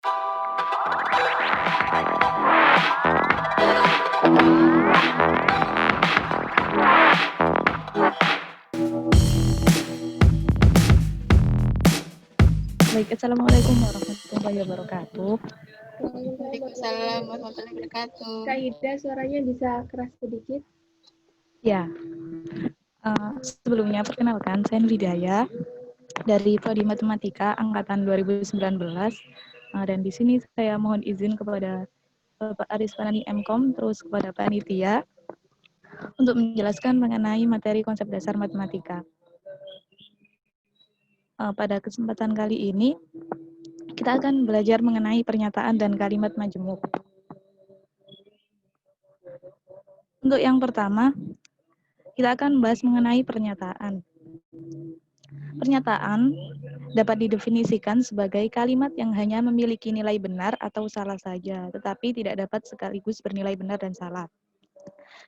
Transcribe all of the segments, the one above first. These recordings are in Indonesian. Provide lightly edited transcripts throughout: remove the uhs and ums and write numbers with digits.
Baik, Assalamualaikum warahmatullahi wabarakatuh. Waalaikumsalam warahmatullahi wabarakatuh. Kak Ida, suaranya bisa keras sedikit? Ya, sebelumnya perkenalkan, saya Nurhidayah dari Prodi Matematika Angkatan 2019. Dan di sini saya mohon izin kepada Bapak Aris Panani MKOM, terus kepada panitia, untuk menjelaskan mengenai materi konsep dasar matematika. Pada kesempatan kali ini, kita akan belajar mengenai pernyataan dan kalimat majemuk. Untuk yang pertama, kita akan bahas mengenai pernyataan. Pernyataan dapat didefinisikan sebagai kalimat yang hanya memiliki nilai benar atau salah saja, tetapi tidak dapat sekaligus bernilai benar dan salah.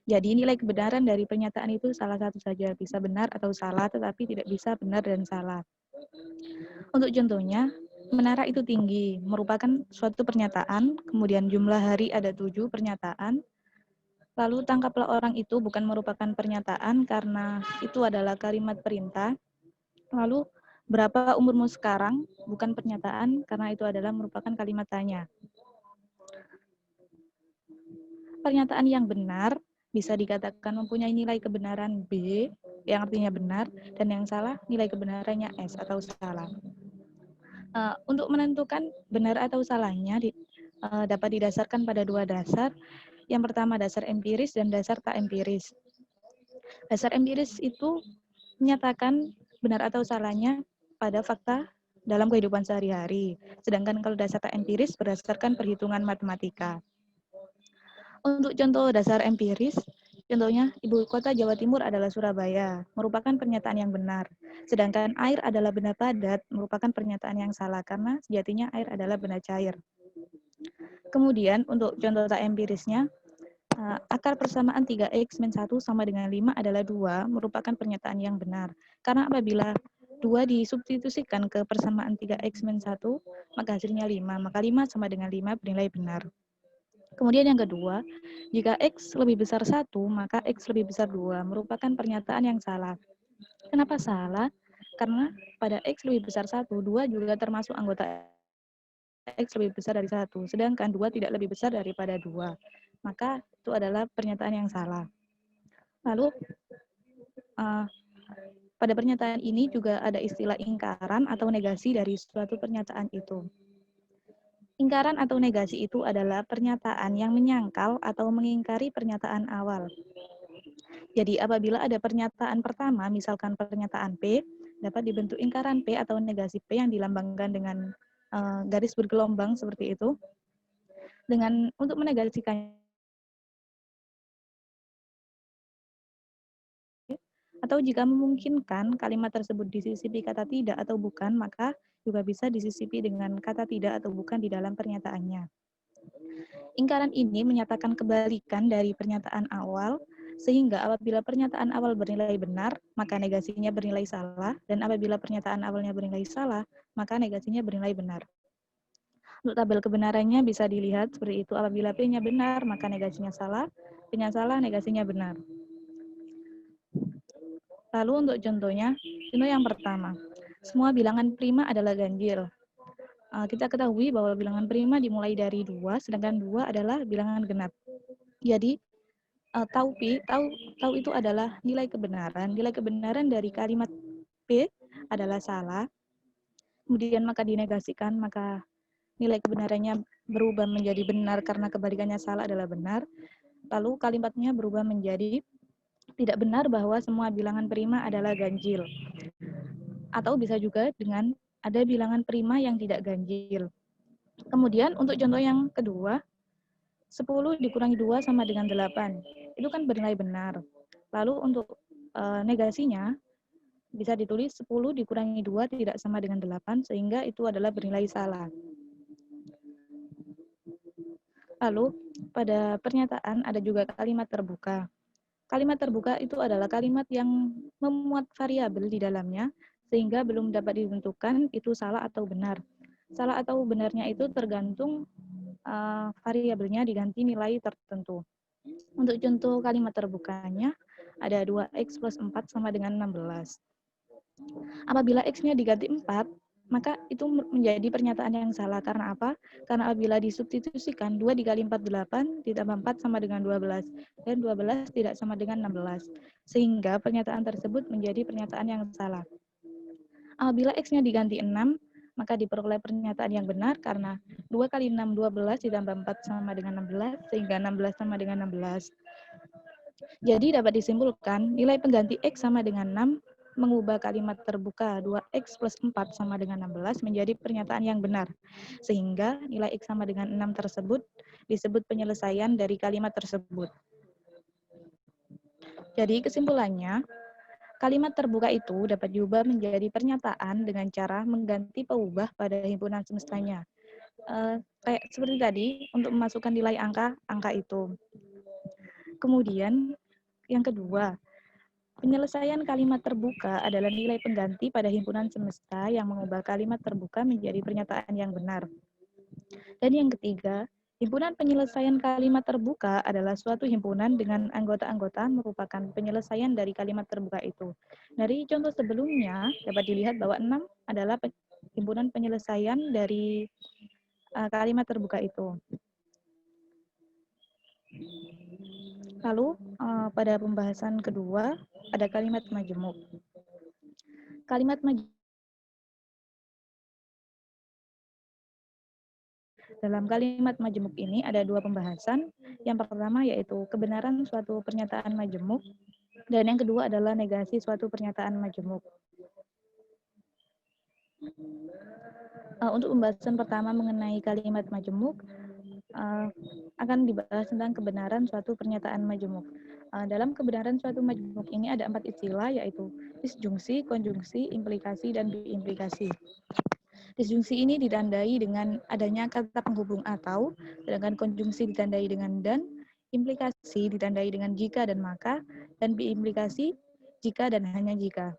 Jadi nilai kebenaran dari pernyataan itu salah satu saja, bisa benar atau salah, tetapi tidak bisa benar dan salah. Untuk contohnya, menara itu tinggi, merupakan suatu pernyataan, kemudian jumlah hari ada 7 pernyataan, lalu tangkaplah orang itu bukan merupakan pernyataan karena itu adalah kalimat perintah, lalu berapa umurmu sekarang bukan pernyataan karena itu adalah merupakan kalimat tanya. Pernyataan yang benar bisa dikatakan mempunyai nilai kebenaran B yang artinya benar, dan yang salah nilai kebenarannya S atau salah. Untuk menentukan benar atau salahnya dapat didasarkan pada 2 dasar. Yang pertama dasar empiris dan dasar tak empiris. Dasar empiris itu menyatakan benar atau salahnya pada fakta dalam kehidupan sehari-hari. Sedangkan kalau dasar tak empiris berdasarkan perhitungan matematika. Untuk contoh dasar empiris, contohnya ibu kota Jawa Timur adalah Surabaya, merupakan pernyataan yang benar. Sedangkan air adalah benda padat, merupakan pernyataan yang salah karena sejatinya air adalah benda cair. Kemudian untuk contoh tak empirisnya, akar persamaan 3x min 1 sama dengan 5 adalah 2, merupakan pernyataan yang benar. Karena apabila 2 disubstitusikan ke persamaan 3x min 1, maka hasilnya 5. Maka 5 sama dengan 5 bernilai benar. Kemudian yang kedua, jika X lebih besar 1, maka X lebih besar 2, merupakan pernyataan yang salah. Kenapa salah? Karena pada X lebih besar 1, 2 juga termasuk anggota X lebih besar dari 1, sedangkan 2 tidak lebih besar daripada 2. Maka itu adalah pernyataan yang salah. Lalu, pada pernyataan ini juga ada istilah ingkaran atau negasi dari suatu pernyataan itu. Ingkaran atau negasi itu adalah pernyataan yang menyangkal atau mengingkari pernyataan awal. Jadi apabila ada pernyataan pertama, misalkan pernyataan P, dapat dibentuk ingkaran P atau negasi P yang dilambangkan dengan garis bergelombang seperti itu. Dengan untuk menegasikannya, atau jika memungkinkan kalimat tersebut disisipi kata tidak atau bukan, maka juga bisa disisipi dengan kata tidak atau bukan di dalam pernyataannya. Ingkaran ini menyatakan kebalikan dari pernyataan awal, sehingga apabila pernyataan awal bernilai benar, maka negasinya bernilai salah, dan apabila pernyataan awalnya bernilai salah, maka negasinya bernilai benar. Untuk tabel kebenarannya bisa dilihat seperti itu, apabila P-nya benar, maka negasinya salah, P-nya salah, negasinya benar. Lalu untuk contohnya, contoh yang pertama, semua bilangan prima adalah ganjil. Kita ketahui bahwa bilangan prima dimulai dari 2, sedangkan 2 adalah bilangan genap. Jadi, tau itu adalah nilai kebenaran. Nilai kebenaran dari kalimat P adalah salah. Kemudian maka dinegasikan, maka nilai kebenarannya berubah menjadi benar karena kebalikannya salah adalah benar. Lalu kalimatnya berubah menjadi tidak benar bahwa semua bilangan prima adalah ganjil. Atau bisa juga dengan ada bilangan prima yang tidak ganjil. Kemudian untuk contoh yang kedua, 10 dikurangi 2 sama dengan 8. Itu kan bernilai benar. Lalu untuk negasinya bisa ditulis 10 dikurangi 2 tidak sama dengan 8, sehingga itu adalah bernilai salah. Lalu pada pernyataan ada juga kalimat terbuka. Kalimat terbuka itu adalah kalimat yang memuat variabel di dalamnya, sehingga belum dapat ditentukan itu salah atau benar. Salah atau benarnya itu tergantung variabelnya diganti nilai tertentu. Untuk contoh kalimat terbukanya, ada 2x plus 4 sama dengan 16. Apabila x-nya diganti 4, maka itu menjadi pernyataan yang salah. Karena apa? Karena apabila disubstitusikan 2 dikali 4, 8, ditambah 4 sama dengan 12. Dan 12 tidak sama dengan 16. Sehingga pernyataan tersebut menjadi pernyataan yang salah. Apabila x-nya diganti 6, maka diperoleh pernyataan yang benar karena 2 kali 6, 12, ditambah 4 sama dengan 16, sehingga 16 sama dengan 16. Jadi dapat disimpulkan nilai pengganti x sama dengan 6 mengubah kalimat terbuka 2x plus 4 sama dengan 16 menjadi pernyataan yang benar. Sehingga nilai x sama dengan 6 tersebut disebut penyelesaian dari kalimat tersebut. Jadi kesimpulannya, kalimat terbuka itu dapat diubah menjadi pernyataan dengan cara mengganti peubah pada himpunan semestanya. Kayak seperti tadi, untuk memasukkan nilai angka itu. Kemudian, yang kedua, penyelesaian kalimat terbuka adalah nilai pengganti pada himpunan semesta yang mengubah kalimat terbuka menjadi pernyataan yang benar. Dan yang ketiga, himpunan penyelesaian kalimat terbuka adalah suatu himpunan dengan anggota-anggota merupakan penyelesaian dari kalimat terbuka itu. Dari contoh sebelumnya, dapat dilihat bahwa 6 adalah himpunan penyelesaian dari kalimat terbuka itu. Lalu pada pembahasan kedua ada kalimat majemuk. Kalimat majemuk dalam kalimat majemuk ini ada dua pembahasan. Yang pertama yaitu kebenaran suatu pernyataan majemuk dan yang kedua adalah negasi suatu pernyataan majemuk. Untuk pembahasan pertama mengenai kalimat majemuk akan dibahas tentang kebenaran suatu pernyataan majemuk. Dalam kebenaran suatu majemuk ini ada 4 istilah yaitu disjungsi, konjungsi, implikasi, dan biimplikasi. Disjungsi ini ditandai dengan adanya kata penghubung atau, sedangkan konjungsi ditandai dengan dan, implikasi ditandai dengan jika dan maka, dan biimplikasi jika dan hanya jika.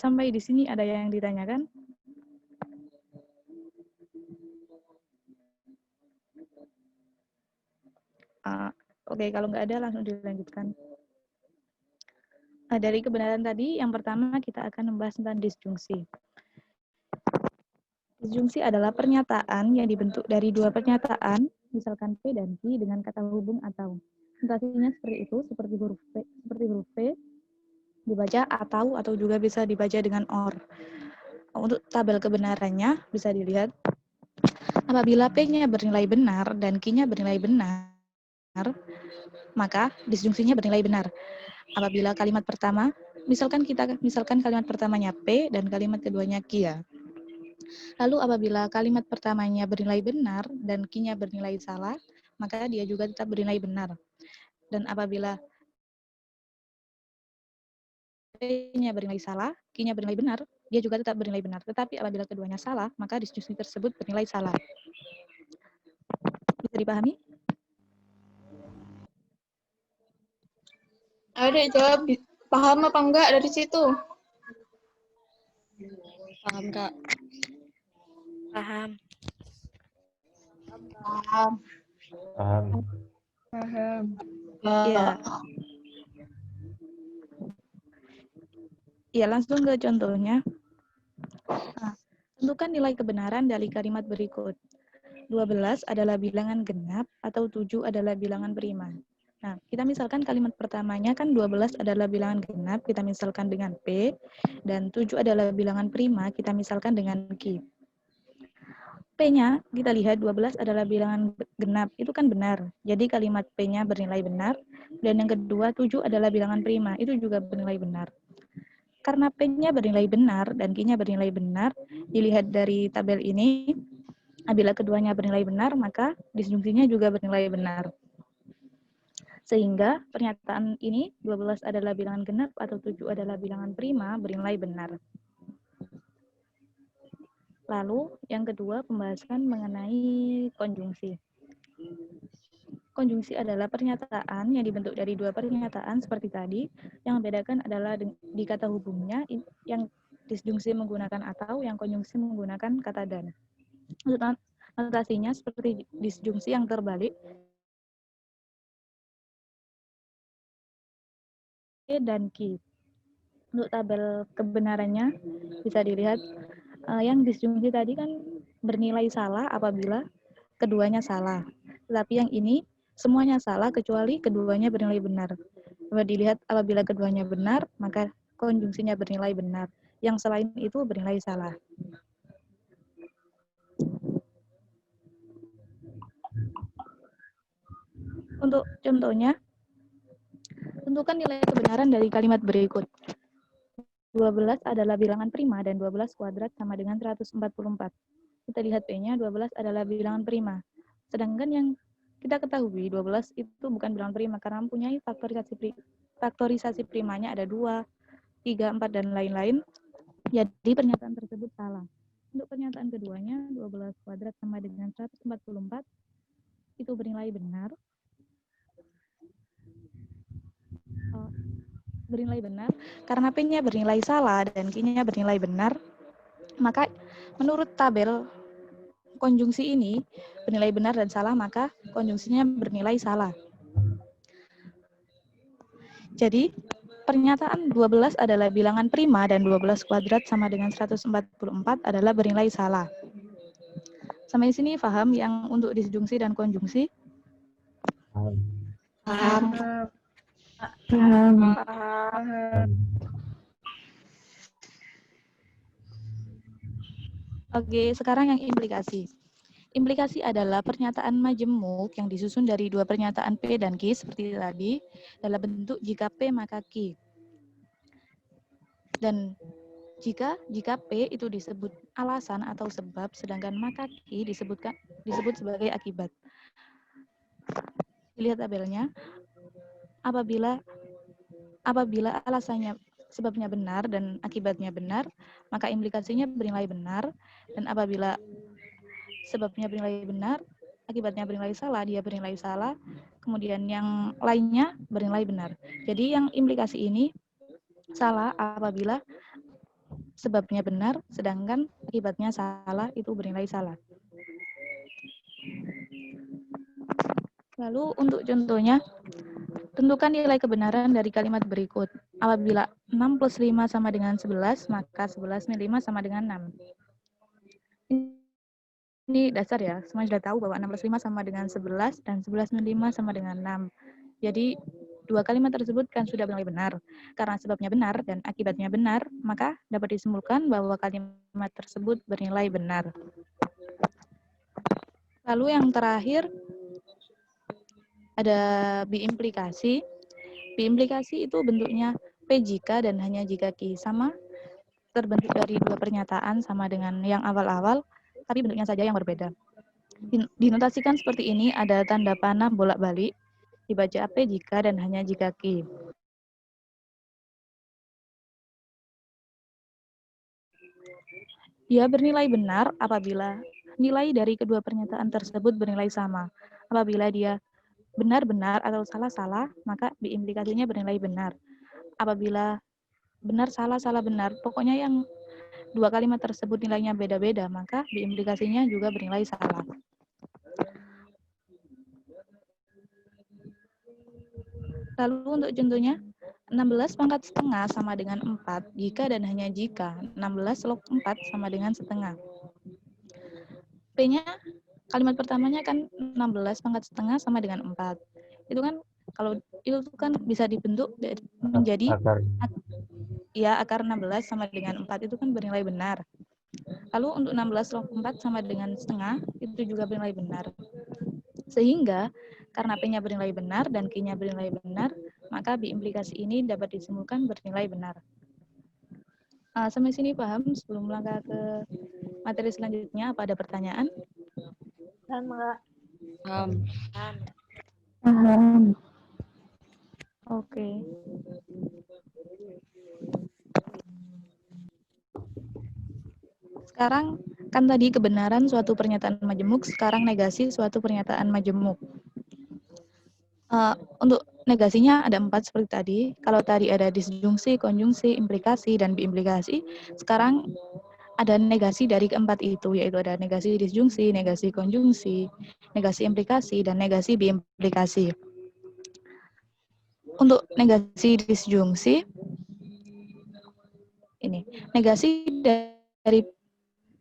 Sampai di sini ada yang ditanyakan? Oke, kalau nggak ada langsung dilanjutkan. Dari kebenaran tadi, yang pertama kita akan membahas tentang disjungsi. Disjungsi adalah pernyataan yang dibentuk dari dua pernyataan, misalkan P dan Q dengan kata hubung atau. Notasinya seperti itu, seperti huruf P, dibaca atau juga bisa dibaca dengan OR. Untuk tabel kebenarannya bisa dilihat, apabila P-nya bernilai benar dan Q-nya bernilai benar, maka disjungsinya bernilai benar. Apabila kalimat pertama, misalkan kalimat pertamanya P dan kalimat keduanya Q ya. Lalu apabila kalimat pertamanya bernilai benar dan Q-nya bernilai salah, maka dia juga tetap bernilai benar. Dan apabila P-nya bernilai salah, Q-nya bernilai benar, dia juga tetap bernilai benar. Tetapi apabila keduanya salah, maka disjungsi tersebut bernilai salah. Bisa dipahami? Ada jawab, paham apa enggak dari situ? Paham, Kak. Paham. Paham. Paham. Paham. Iya. Ya, langsung ke contohnya. Tentukan nilai kebenaran dari kalimat berikut. 12 adalah bilangan genap atau 7 adalah bilangan prima. Nah, kita misalkan kalimat pertamanya kan 12 adalah bilangan genap, kita misalkan dengan P, dan 7 adalah bilangan prima, kita misalkan dengan Q. P-nya, kita lihat 12 adalah bilangan genap, itu kan benar. Jadi kalimat P-nya bernilai benar, dan yang kedua 7 adalah bilangan prima, itu juga bernilai benar. Karena P-nya bernilai benar dan Q-nya bernilai benar, dilihat dari tabel ini, apabila keduanya bernilai benar, maka disjungsinya juga bernilai benar. Sehingga pernyataan ini 12 adalah bilangan genap atau 7 adalah bilangan prima bernilai benar. Lalu yang kedua pembahasan mengenai konjungsi. Konjungsi adalah pernyataan yang dibentuk dari dua pernyataan seperti tadi. Yang membedakan adalah di kata hubungnya. Yang disjungsi menggunakan atau, yang konjungsi menggunakan kata dan. Untuk notasinya seperti disjungsi yang terbalik, dan ki. Untuk tabel kebenarannya bisa dilihat yang disjungsi tadi kan bernilai salah apabila keduanya salah. Tetapi yang ini semuanya salah kecuali keduanya bernilai benar. Coba dilihat apabila keduanya benar, maka konjungsinya bernilai benar. Yang selain itu bernilai salah. Untuk contohnya, tentukan nilai kebenaran dari kalimat berikut. 12 adalah bilangan prima dan 12 kuadrat sama dengan 144. Kita lihat P-nya, 12 adalah bilangan prima. Sedangkan yang kita ketahui 12 itu bukan bilangan prima karena mempunyai faktorisasi primanya ada 2, 3, 4, dan lain-lain. Jadi pernyataan tersebut salah. Untuk pernyataan keduanya, 12 kuadrat sama dengan 144 itu bernilai benar. Bernilai benar karena P-nya bernilai salah dan Q-nya bernilai benar, maka menurut tabel konjungsi ini bernilai benar dan salah, maka konjungsinya bernilai salah. Jadi pernyataan 12 adalah bilangan prima dan 12 kuadrat sama dengan 144 adalah bernilai salah. Sampai sini paham yang untuk disjungsi dan konjungsi? Paham. Paham. Oke, sekarang yang implikasi. Implikasi adalah pernyataan majemuk yang disusun dari dua pernyataan P dan Q seperti tadi dalam bentuk jika P maka Q. Dan jika P itu disebut alasan atau sebab, sedangkan maka Q disebut sebagai akibat. Lihat tabelnya. Apabila alasannya sebabnya benar dan akibatnya benar, maka implikasinya bernilai benar, dan apabila sebabnya bernilai benar, akibatnya bernilai salah, dia bernilai salah, kemudian yang lainnya bernilai benar. Jadi yang implikasi ini salah apabila sebabnya benar, sedangkan akibatnya salah, itu bernilai salah. Lalu untuk contohnya, tentukan nilai kebenaran dari kalimat berikut. Apabila 6 plus 5 sama dengan 11, maka 11 min 5 sama dengan 6. Ini dasar ya, semua sudah tahu bahwa 6 plus 5 sama dengan 11, dan 11 min 5 sama dengan 6. Jadi, dua kalimat tersebut kan sudah bernilai benar. Karena sebabnya benar dan akibatnya benar, maka dapat disimpulkan bahwa kalimat tersebut bernilai benar. Lalu yang terakhir, ada biimplikasi. Biimplikasi itu bentuknya P jika dan hanya jika Q, sama terbentuk dari dua pernyataan sama dengan yang awal-awal, tapi bentuknya saja yang berbeda. Dinotasikan seperti ini, ada tanda panah bolak-balik, dibaca P jika dan hanya jika Q. Dia bernilai benar apabila nilai dari kedua pernyataan tersebut bernilai sama. Apabila dia benar-benar atau salah-salah, maka biimplikasinya bernilai benar. Apabila benar, salah, salah, benar, pokoknya yang dua kalimat tersebut nilainya beda-beda, maka biimplikasinya juga bernilai salah. Lalu untuk contohnya, 16 pangkat setengah sama dengan 4, jika dan hanya jika 16 log 4 sama dengan setengah. P-nya, kalimat pertamanya kan 16 pangkat setengah sama dengan 4. Itu kan, kalau itu kan bisa dibentuk menjadi akar 16 sama dengan 4, itu kan bernilai benar. Lalu untuk 16 log 4 sama dengan setengah, itu juga bernilai benar. Sehingga, karena P-nya bernilai benar dan Q-nya bernilai benar, maka biimplikasi ini dapat disimpulkan bernilai benar. Sampai sini paham? Sebelum melangkah ke materi selanjutnya, apa ada pertanyaan? Paham. Paham. Oke. Sekarang kan tadi kebenaran suatu pernyataan majemuk, sekarang negasi suatu pernyataan majemuk. Untuk negasinya ada 4 seperti tadi. Kalau tadi ada disjungsi, konjungsi, implikasi, dan biimplikasi, sekarang ada negasi dari keempat itu, yaitu ada negasi disjungsi, negasi konjungsi, negasi implikasi, dan negasi biimplikasi. Untuk negasi disjungsi, ini negasi dari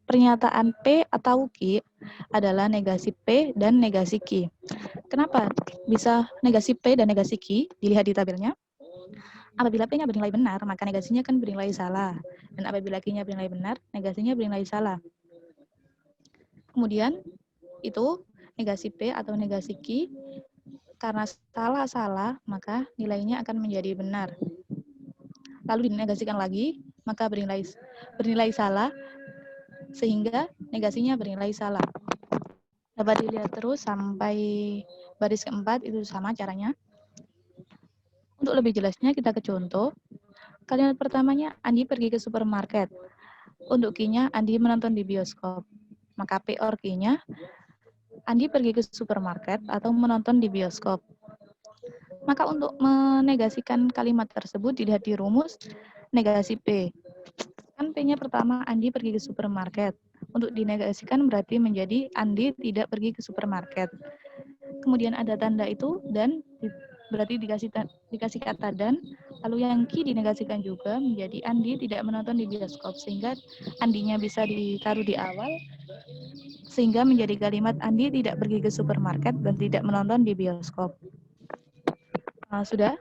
pernyataan P atau Q adalah negasi P dan negasi Q. Kenapa bisa negasi P dan negasi Q? Dilihat di tabelnya. Apabila P-nya bernilai benar, maka negasinya kan bernilai salah. Dan apabila Q-nya bernilai benar, negasinya bernilai salah. Kemudian, itu negasi P atau negasi Q, karena salah-salah, maka nilainya akan menjadi benar. Lalu dinegasikan lagi, maka bernilai salah, sehingga negasinya bernilai salah. Dapat dilihat terus sampai baris keempat, itu sama caranya. Untuk lebih jelasnya, kita ke contoh. Kalimat pertamanya, Andi pergi ke supermarket. Untuk Q-nya, Andi menonton di bioskop. Maka P or Q-nya, Andi pergi ke supermarket atau menonton di bioskop. Maka untuk menegasikan kalimat tersebut, dilihat di rumus negasi P. Kan P-nya pertama, Andi pergi ke supermarket. Untuk dinegasikan berarti menjadi Andi tidak pergi ke supermarket. Kemudian ada tanda itu, dan berarti dikasih kata dan, lalu yang Q dinegasikan juga menjadi Andi tidak menonton di bioskop, sehingga Andinya bisa ditaruh di awal, sehingga menjadi kalimat Andi tidak pergi ke supermarket dan tidak menonton di bioskop. Sudah?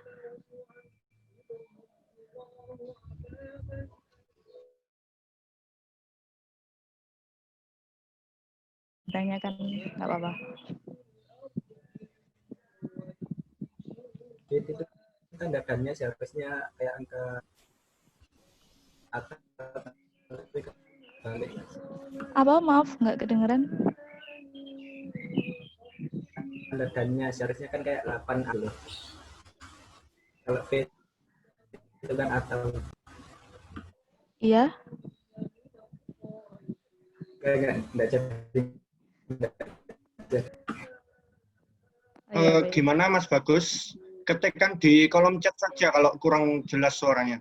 Tanyakan, nggak apa-apa. Itu tanda-tandanya seharusnya kayak angka atas balik. Apa? Maaf, nggak kedengeran. Tanda-tandanya seharusnya kan kayak 8 gitu. Kalau V itu kan atau Iya. enggak jadi. Gimana Mas Bagus? Ketikkan di kolom chat saja kalau kurang jelas suaranya.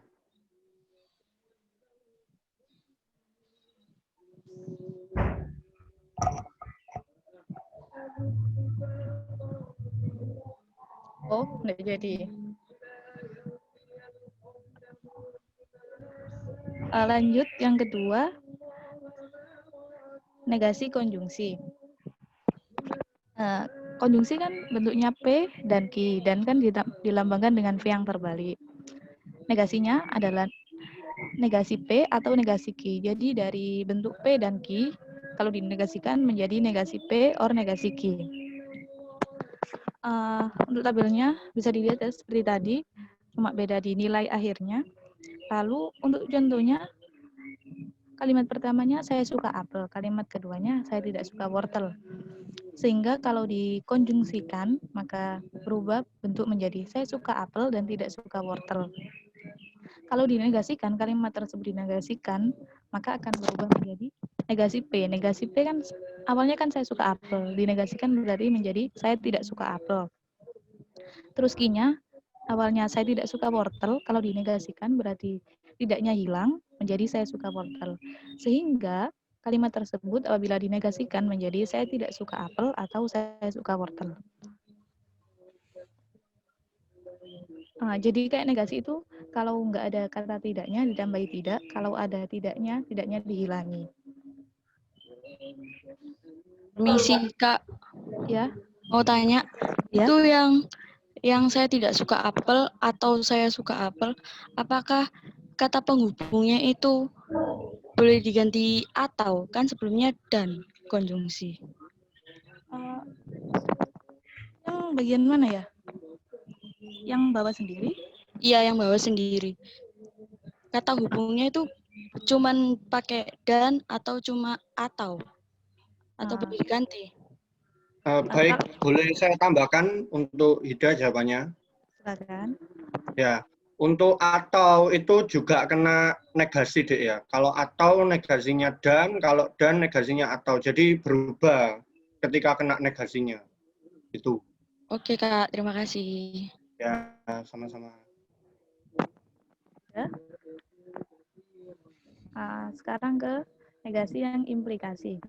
Oh, nggak jadi. Lanjut yang kedua, negasi konjungsi. Konjungsi kan bentuknya P dan Q, dan kan dilambangkan dengan V yang terbalik. Negasinya adalah negasi P atau negasi Q. Jadi dari bentuk P dan Q, kalau dinegasikan menjadi negasi P or negasi Q. Untuk tabelnya bisa dilihat ya, seperti tadi, cuma beda di nilai akhirnya. Lalu untuk contohnya, kalimat pertamanya saya suka apel, kalimat keduanya saya tidak suka wortel. Sehingga kalau dikonjungsikan, maka berubah bentuk menjadi saya suka apel dan tidak suka wortel. Kalau dinegasikan, kalimat tersebut dinegasikan, maka akan berubah menjadi negasi P. Negasi P kan awalnya kan saya suka apel, dinegasikan berarti menjadi saya tidak suka apel. Terus Q-nya, awalnya saya tidak suka wortel, kalau dinegasikan berarti tidaknya hilang, menjadi saya suka wortel. Sehingga kalimat tersebut apabila dinegasikan menjadi saya tidak suka apel atau saya suka wortel. Jadi kayak negasi itu kalau nggak ada kata tidaknya ditambahi tidak, kalau ada tidaknya dihilangi. Permisi Kak, Ya, mau tanya, ya. itu yang saya tidak suka apel atau saya suka apel, apakah kata penghubungnya itu boleh diganti atau? Kan sebelumnya dan konjungsi. Yang bagian mana ya? Yang bawah sendiri? Iya, yang bawah sendiri. Kata hubungnya itu cuman pakai dan atau cuma atau boleh diganti? Baik, boleh saya tambahkan untuk Hida jawabannya? Silakan. Ya, untuk atau itu juga kena negasi deh ya. Kalau atau negasinya dan, kalau dan negasinya atau. Jadi berubah ketika kena negasinya. Itu. Oke Kak, terima kasih. Ya, sama-sama. Ya. Sekarang ke negasi yang implikasi.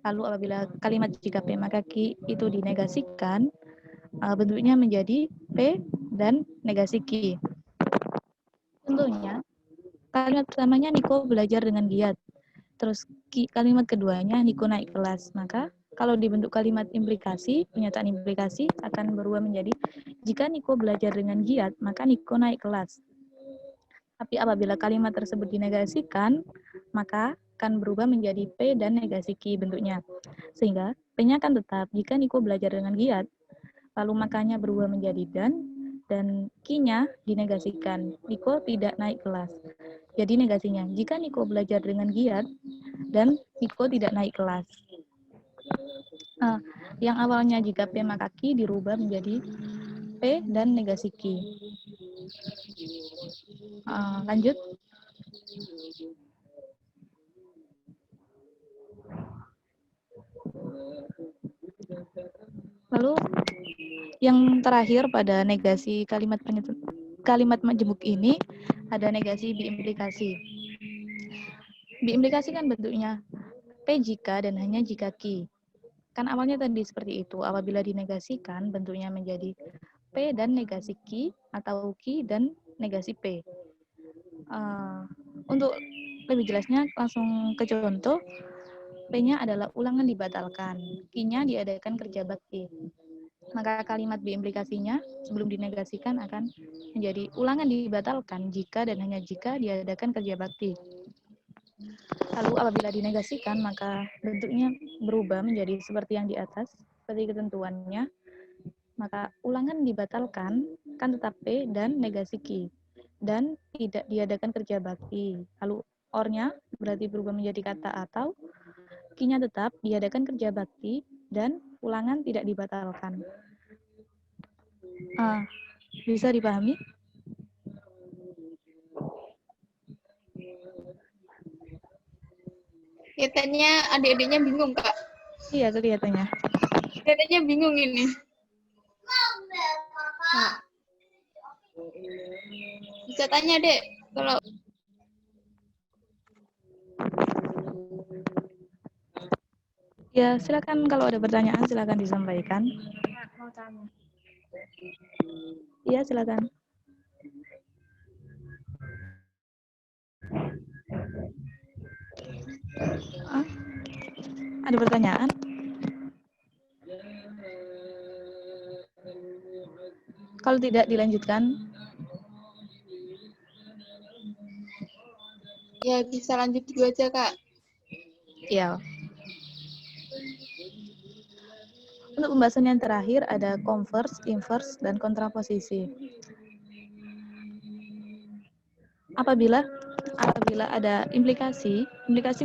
Lalu apabila kalimat jika P maka Q itu dinegasikan, bentuknya menjadi P dan negasi Q. Contohnya, kalimat pertamanya Niko belajar dengan giat. Terus kalimat keduanya Niko naik kelas. Maka kalau dibentuk kalimat implikasi, pernyataan implikasi akan berubah menjadi jika Niko belajar dengan giat, maka Niko naik kelas. Tapi apabila kalimat tersebut dinegasikan, maka akan berubah menjadi P dan negasi Q bentuknya. Sehingga P-nya akan tetap jika Niko belajar dengan giat, lalu makanya berubah menjadi dan Q-nya dinegasikan. Niko tidak naik kelas. Jadi negasinya, jika Niko belajar dengan giat dan Niko tidak naik kelas. Yang awalnya jika P maka Q dirubah menjadi P dan negasi Q. Lanjut. Lalu yang terakhir pada negasi kalimat majemuk ini ada negasi biimplikasi. Biimplikasi kan bentuknya P jika dan hanya jika Q. Kan awalnya tadi seperti itu. Apabila dinegasikan bentuknya menjadi P dan negasi Q atau Q dan negasi P. Untuk lebih jelasnya langsung ke contoh. P-nya adalah ulangan dibatalkan, Q-nya diadakan kerja bakti. Maka kalimat biimplikasinya sebelum dinegasikan akan menjadi ulangan dibatalkan jika dan hanya jika diadakan kerja bakti. Lalu apabila dinegasikan maka bentuknya berubah menjadi seperti yang di atas, seperti ketentuannya. Maka ulangan dibatalkan kan tetap P dan negasi Q dan tidak diadakan kerja bakti. Lalu or-nya berarti berubah menjadi kata atau, Q-nya tetap diadakan kerja bakti dan ulangan tidak dibatalkan. Bisa dipahami? Kelihatannya adik-adiknya bingung, Kak. Iya, kelihatannya. Kelihatannya bingung ini. Nah. Bisa tanya, Dek, kalau Ya, silakan kalau ada pertanyaan silakan disampaikan. Mau tanya. Iya, silakan. Ada pertanyaan? Kalau tidak dilanjutkan, ya bisa lanjut dulu aja, Kak. ya. Untuk pembahasan yang terakhir ada converse, inverse, dan kontraposisi. Apabila ada implikasi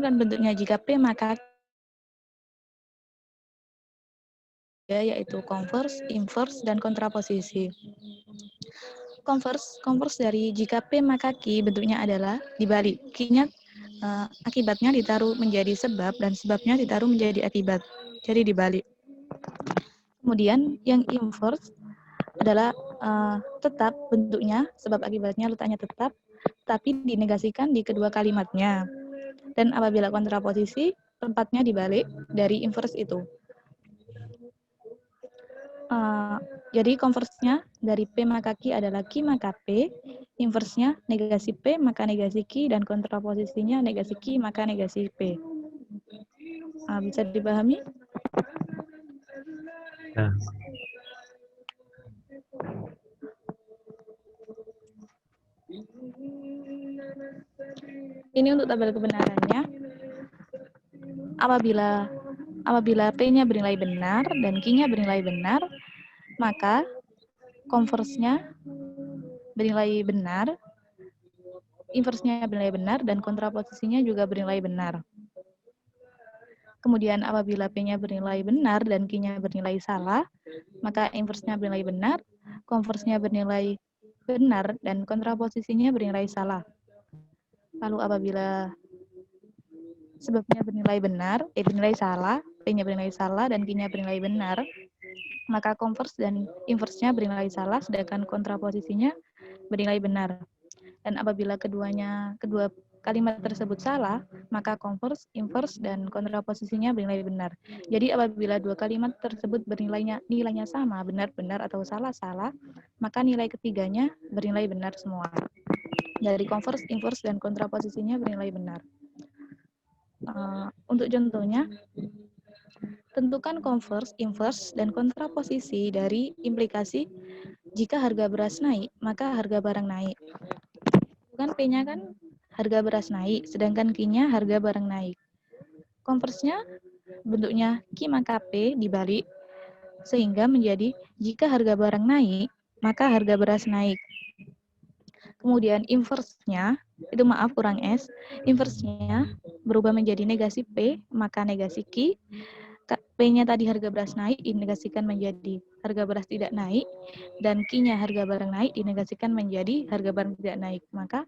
kan bentuknya jika P maka yaitu converse, inverse, dan kontraposisi. Converse dari jika P maka Q bentuknya adalah dibalik. Q-nya akibatnya ditaruh menjadi sebab dan sebabnya ditaruh menjadi akibat. Jadi dibalik. Kemudian yang inverse adalah tetap bentuknya, sebab akibatnya letaknya tetap, tapi dinegasikan di kedua kalimatnya. Dan apabila kontraposisi, tempatnya dibalik dari inverse itu. Jadi converse-nya dari P maka Q adalah Q maka P, inverse-nya negasi P maka negasi Q, dan kontraposisinya negasi Q maka negasi P. Bisa dipahami? Ya. Ini untuk tabel kebenarannya. Apabila P-nya bernilai benar dan Q-nya bernilai benar, maka converse-nya bernilai benar, inverse-nya bernilai benar, dan kontraposisinya juga bernilai benar. Kemudian apabila P-nya bernilai benar dan Q-nya bernilai salah, maka inverse-nya bernilai benar, converse-nya bernilai benar, dan kontraposisinya bernilai salah. Lalu apabila sebabnya bernilai benar, bernilai salah, P-nya bernilai salah dan Q-nya bernilai benar, maka converse dan inverse-nya bernilai salah, sedangkan kontraposisinya bernilai benar. Dan apabila kedua kalimat tersebut salah, maka converse, inverse, dan kontraposisinya bernilai benar. Jadi apabila dua kalimat tersebut nilainya sama, benar-benar atau salah-salah, maka nilai ketiganya bernilai benar semua. Dari converse, inverse, dan kontraposisinya bernilai benar. Untuk contohnya, tentukan converse, inverse, dan kontraposisi dari implikasi jika harga beras naik, maka harga barang naik. Kan P-nya kan harga beras naik, sedangkan Q-nya harga barang naik. Converse-nya bentuknya Q maka P dibalik, sehingga menjadi jika harga barang naik, maka harga beras naik. Kemudian inverse-nya, itu maaf kurang S, inverse-nya berubah menjadi negasi P, maka negasi Q. P-nya tadi harga beras naik, dinegasikan menjadi harga beras tidak naik, dan Q-nya harga barang naik, dinegasikan menjadi harga barang tidak naik. Maka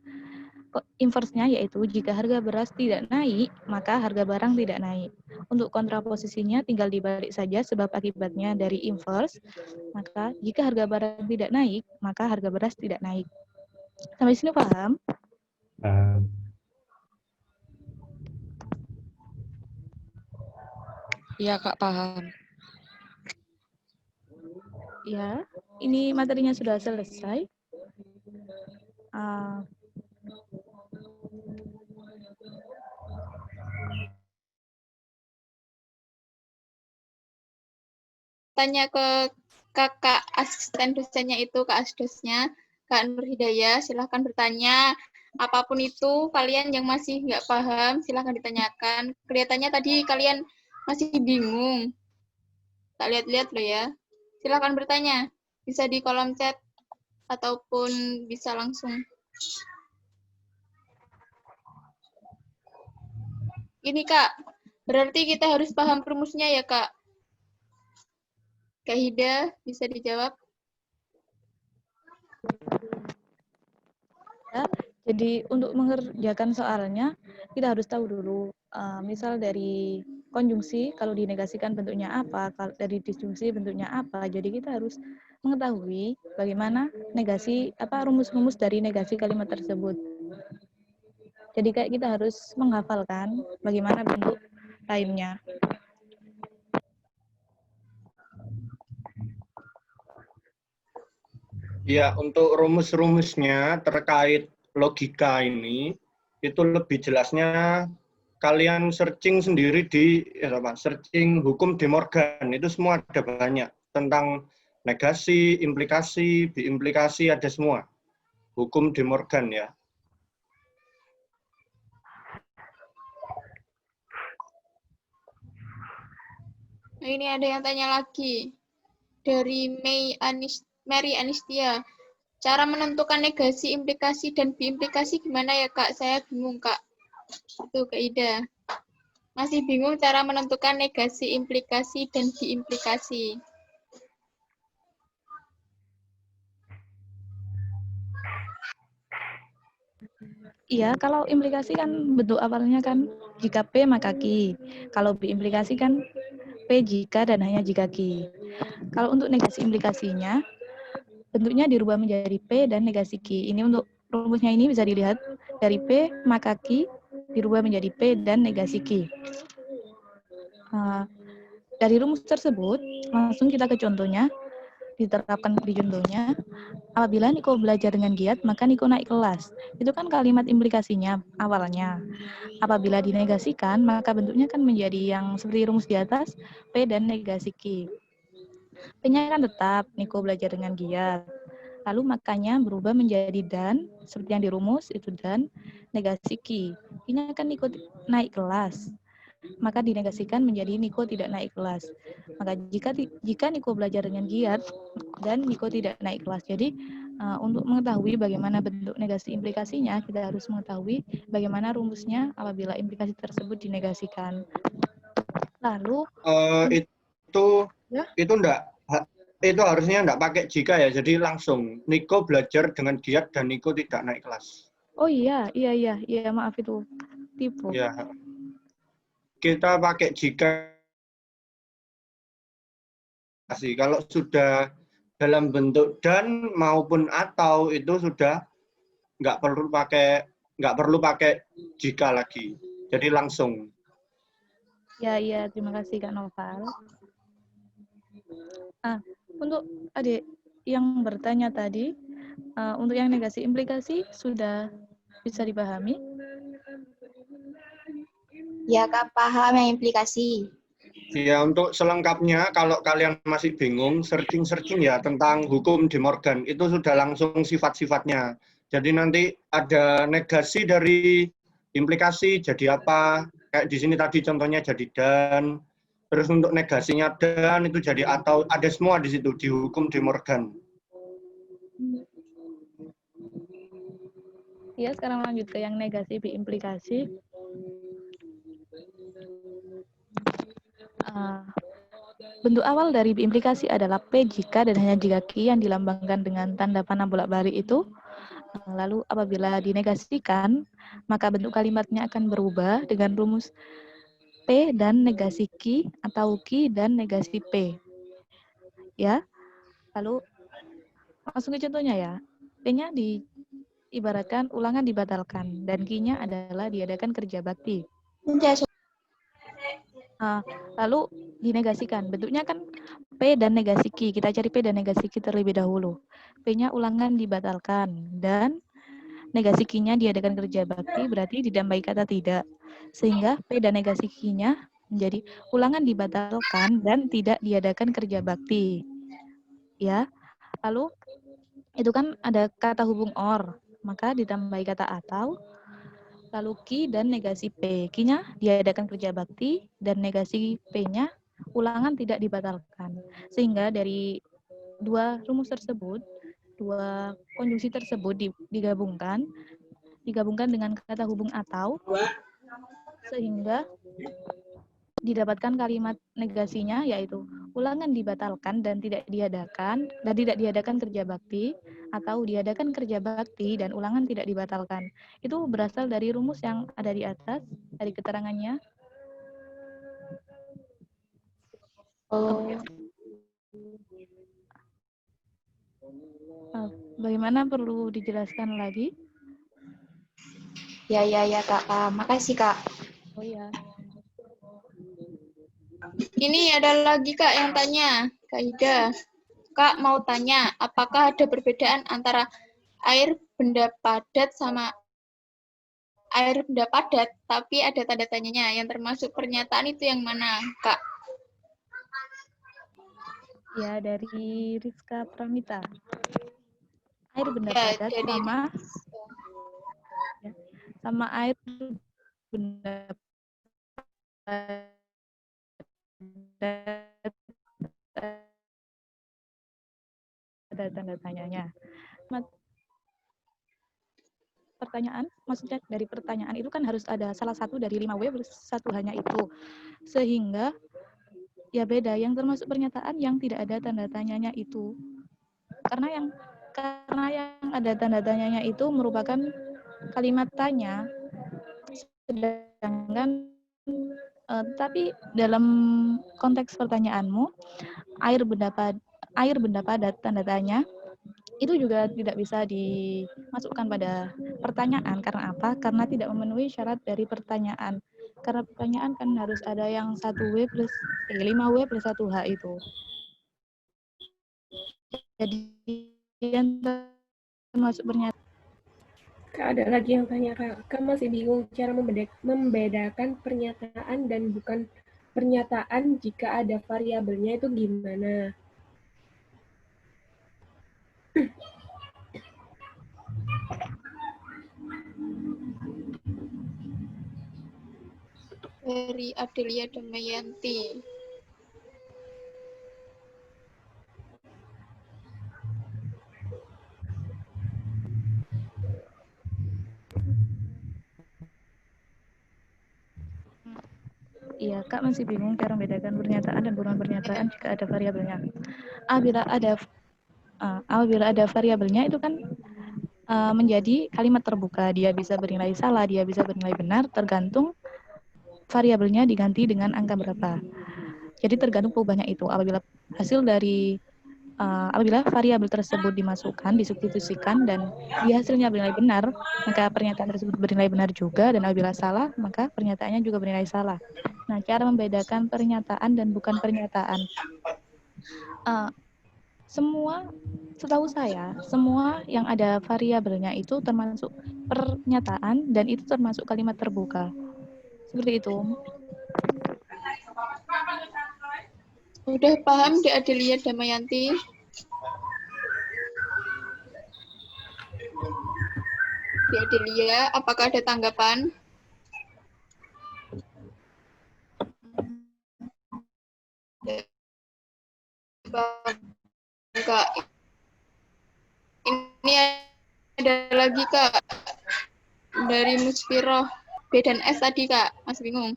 inverse-nya yaitu jika harga beras tidak naik, maka harga barang tidak naik. Untuk kontraposisinya tinggal dibalik saja sebab akibatnya dari inverse, maka jika harga barang tidak naik, maka harga beras tidak naik. Sampai sini paham? Iya, Kak, paham. Ya, ini materinya sudah selesai. Tanya ke kakak asisten dosennya itu, Kak Asdosnya, Kak Nur Hidayah, silahkan bertanya. Apapun itu, kalian yang masih nggak paham, silahkan ditanyakan. Kelihatannya tadi kalian masih bingung. Tak lihat-lihat loh ya. Silahkan bertanya. Bisa di kolom chat, ataupun bisa langsung. Ini, Kak, berarti kita harus paham rumusnya ya, Kak? Kak Hida, bisa dijawab? Ya, jadi untuk mengerjakan soalnya, kita harus tahu dulu, misal dari konjungsi, kalau dinegasikan bentuknya apa, kalau dari disjungsi bentuknya apa. Jadi kita harus mengetahui bagaimana rumus-rumus dari negasi kalimat tersebut. Jadi kayak kita harus menghafalkan bagaimana bentuk lainnya. Ya, untuk rumus-rumusnya terkait logika ini, itu lebih jelasnya kalian searching sendiri di searching hukum De Morgan, itu semua ada banyak tentang negasi, implikasi, biimplikasi, ada semua. Hukum De Morgan ya. Nah, ini ada yang tanya lagi. Dari Mary Anistia. Cara menentukan negasi, implikasi, dan biimplikasi gimana ya, Kak? Saya bingung, Kak. Itu, Kak Ida. Masih bingung cara menentukan negasi, implikasi, dan biimplikasi. Iya, kalau implikasi kan bentuk awalnya kan jika P maka Q. Kalau biimplikasi kan P jika dan hanya jika Q. Kalau untuk negasi implikasinya, bentuknya dirubah menjadi P dan negasi Q. Ini untuk rumusnya ini bisa dilihat dari P maka Q dirubah menjadi P dan negasi Q. Dari rumus tersebut, langsung kita ke contohnya. Diterapkan di contohnya, apabila Niko belajar dengan giat, maka Niko naik kelas. Itu kan kalimat implikasinya awalnya. Apabila dinegasikan, maka bentuknya kan menjadi yang seperti rumus di atas, P dan negasi Q. P-nya kan tetap, Niko belajar dengan giat. Lalu makanya berubah menjadi dan, seperti yang di rumus, itu dan, negasi Q. Q-nya kan Niko naik kelas. Maka dinegasikan menjadi Niko tidak naik kelas. Maka jika Niko belajar dengan giat dan Niko tidak naik kelas. Jadi untuk mengetahui bagaimana bentuk negasi implikasinya, kita harus mengetahui bagaimana rumusnya apabila implikasi tersebut dinegasikan. Lalu itu harusnya enggak pakai jika ya. Jadi langsung Niko belajar dengan giat dan Niko tidak naik kelas. Oh iya, maaf itu tipu. Ya. Kita pakai jika negasi. Kalau sudah dalam bentuk dan maupun atau itu sudah nggak perlu pakai jika lagi. Jadi langsung. Ya, iya, terima kasih Kak Noval. Untuk adik yang bertanya tadi, untuk yang negasi implikasi sudah bisa dipahami? Ya, Kak, paham yang implikasi. Ya, untuk selengkapnya, kalau kalian masih bingung, searching ya tentang hukum De Morgan, itu sudah langsung sifat-sifatnya. Jadi nanti ada negasi dari implikasi jadi apa, kayak di sini tadi contohnya jadi dan, terus untuk negasinya dan itu jadi atau, ada semua di situ, di hukum De Morgan. Ya, sekarang lanjut ke yang negasi implikasi. Bentuk awal dari implikasi adalah P jika dan hanya jika Q yang dilambangkan dengan tanda panah bolak-balik itu. Lalu apabila dinegasikan, maka bentuk kalimatnya akan berubah dengan rumus P dan negasi Q atau Q dan negasi P. Ya. Lalu langsung ke contohnya ya. P-nya diibaratkan ulangan dibatalkan dan Q-nya adalah diadakan kerja bakti. Lalu dinegasikan. Bentuknya kan P dan negasi Q. Kita cari P dan negasi Q terlebih dahulu. P-nya ulangan dibatalkan dan negasi Q-nya diadakan kerja bakti berarti ditambahi kata tidak. Sehingga P dan negasi Q-nya menjadi ulangan dibatalkan dan tidak diadakan kerja bakti. Ya. Lalu itu kan ada kata hubung or, maka ditambahi kata atau. Lalu Q dan negasi P. Q-nya diadakan kerja bakti dan negasi P-nya ulangan tidak dibatalkan. Sehingga dari dua rumus tersebut, dua konjungsi tersebut digabungkan dengan kata hubung atau, sehingga didapatkan kalimat negasinya yaitu ulangan dibatalkan dan tidak diadakan kerja bakti, atau diadakan kerja bakti dan ulangan tidak dibatalkan. Itu berasal dari rumus yang ada di atas, dari keterangannya. Bagaimana, perlu dijelaskan lagi? Ya, Kak. Makasih, Kak. Oh ya. Ini ada lagi, Kak, yang tanya. Kak Ida. Kak mau tanya, apakah ada perbedaan antara air benda padat sama air benda padat, tapi ada tanda tanyanya, yang termasuk pernyataan itu yang mana, Kak? Ya, dari Rizka Pramita. Air benda Ya, padat dari sama air benda padat ada tanda tanyanya. Pertanyaan, maksudnya dari pertanyaan itu kan harus ada salah satu dari 5W plus satu hanya itu. Sehingga ya beda, yang termasuk pernyataan yang tidak ada tanda tanyanya itu. Karena yang ada tanda tanyanya itu merupakan kalimat tanya, sedangkan tapi dalam konteks pertanyaanmu air benda padat tanda tanya itu juga tidak bisa dimasukkan pada pertanyaan. Karena apa? Karena tidak memenuhi syarat dari pertanyaan. Karena pertanyaan kan harus ada yang 1W plus 5W plus 1H itu. Jadi yang termasuk pernyataan. Kak, ada lagi yang tanya, Kak masih bingung cara membedakan pernyataan dan bukan pernyataan jika ada variabelnya itu gimana? dari Adelia Damayanti. Iya, Kak masih bingung cara membedakan pernyataan dan bukan pernyataan jika ada variabelnya. Apabila ada variabelnya itu kan menjadi kalimat terbuka. Dia bisa bernilai salah, dia bisa bernilai benar, tergantung variabelnya diganti dengan angka berapa. Jadi tergantung perubahannya itu. Apabila variabel tersebut dimasukkan, disubstitusikan, dan di hasilnya bernilai benar, maka pernyataan tersebut bernilai benar juga, dan apabila salah, maka pernyataannya juga bernilai salah. Nah, cara membedakan pernyataan dan bukan pernyataan. Setahu saya, semua yang ada variabelnya itu termasuk pernyataan, dan itu termasuk kalimat terbuka. Seperti itu. Udah paham Dek Adelia Damayanti? Dek Adelia, apakah ada tanggapan? Kak, ini ada lagi Kak dari Musfiroh. B dan S tadi Kak, masih bingung.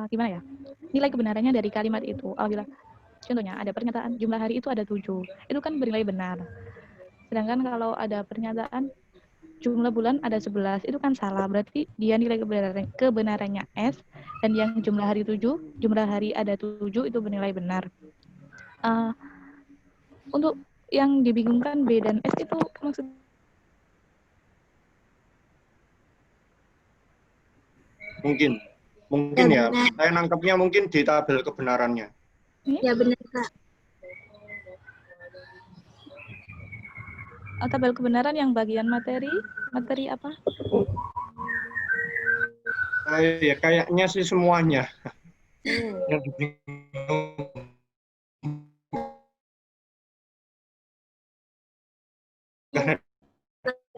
Gimana ya? Nilai kebenarannya dari kalimat itu. Apabila contohnya ada pernyataan jumlah hari itu ada 7, itu kan bernilai benar. Sedangkan kalau ada pernyataan jumlah bulan ada 11, itu kan salah. Berarti dia nilai kebenarannya S, dan yang jumlah hari ada 7 itu bernilai benar. Untuk yang dibingungkan B dan S itu maksud mungkin ya. Saya nangkepnya mungkin di tabel kebenarannya. Ya benar Kak. tabel kebenaran yang bagian materi apa? Ya kayaknya sih semuanya. Yang karena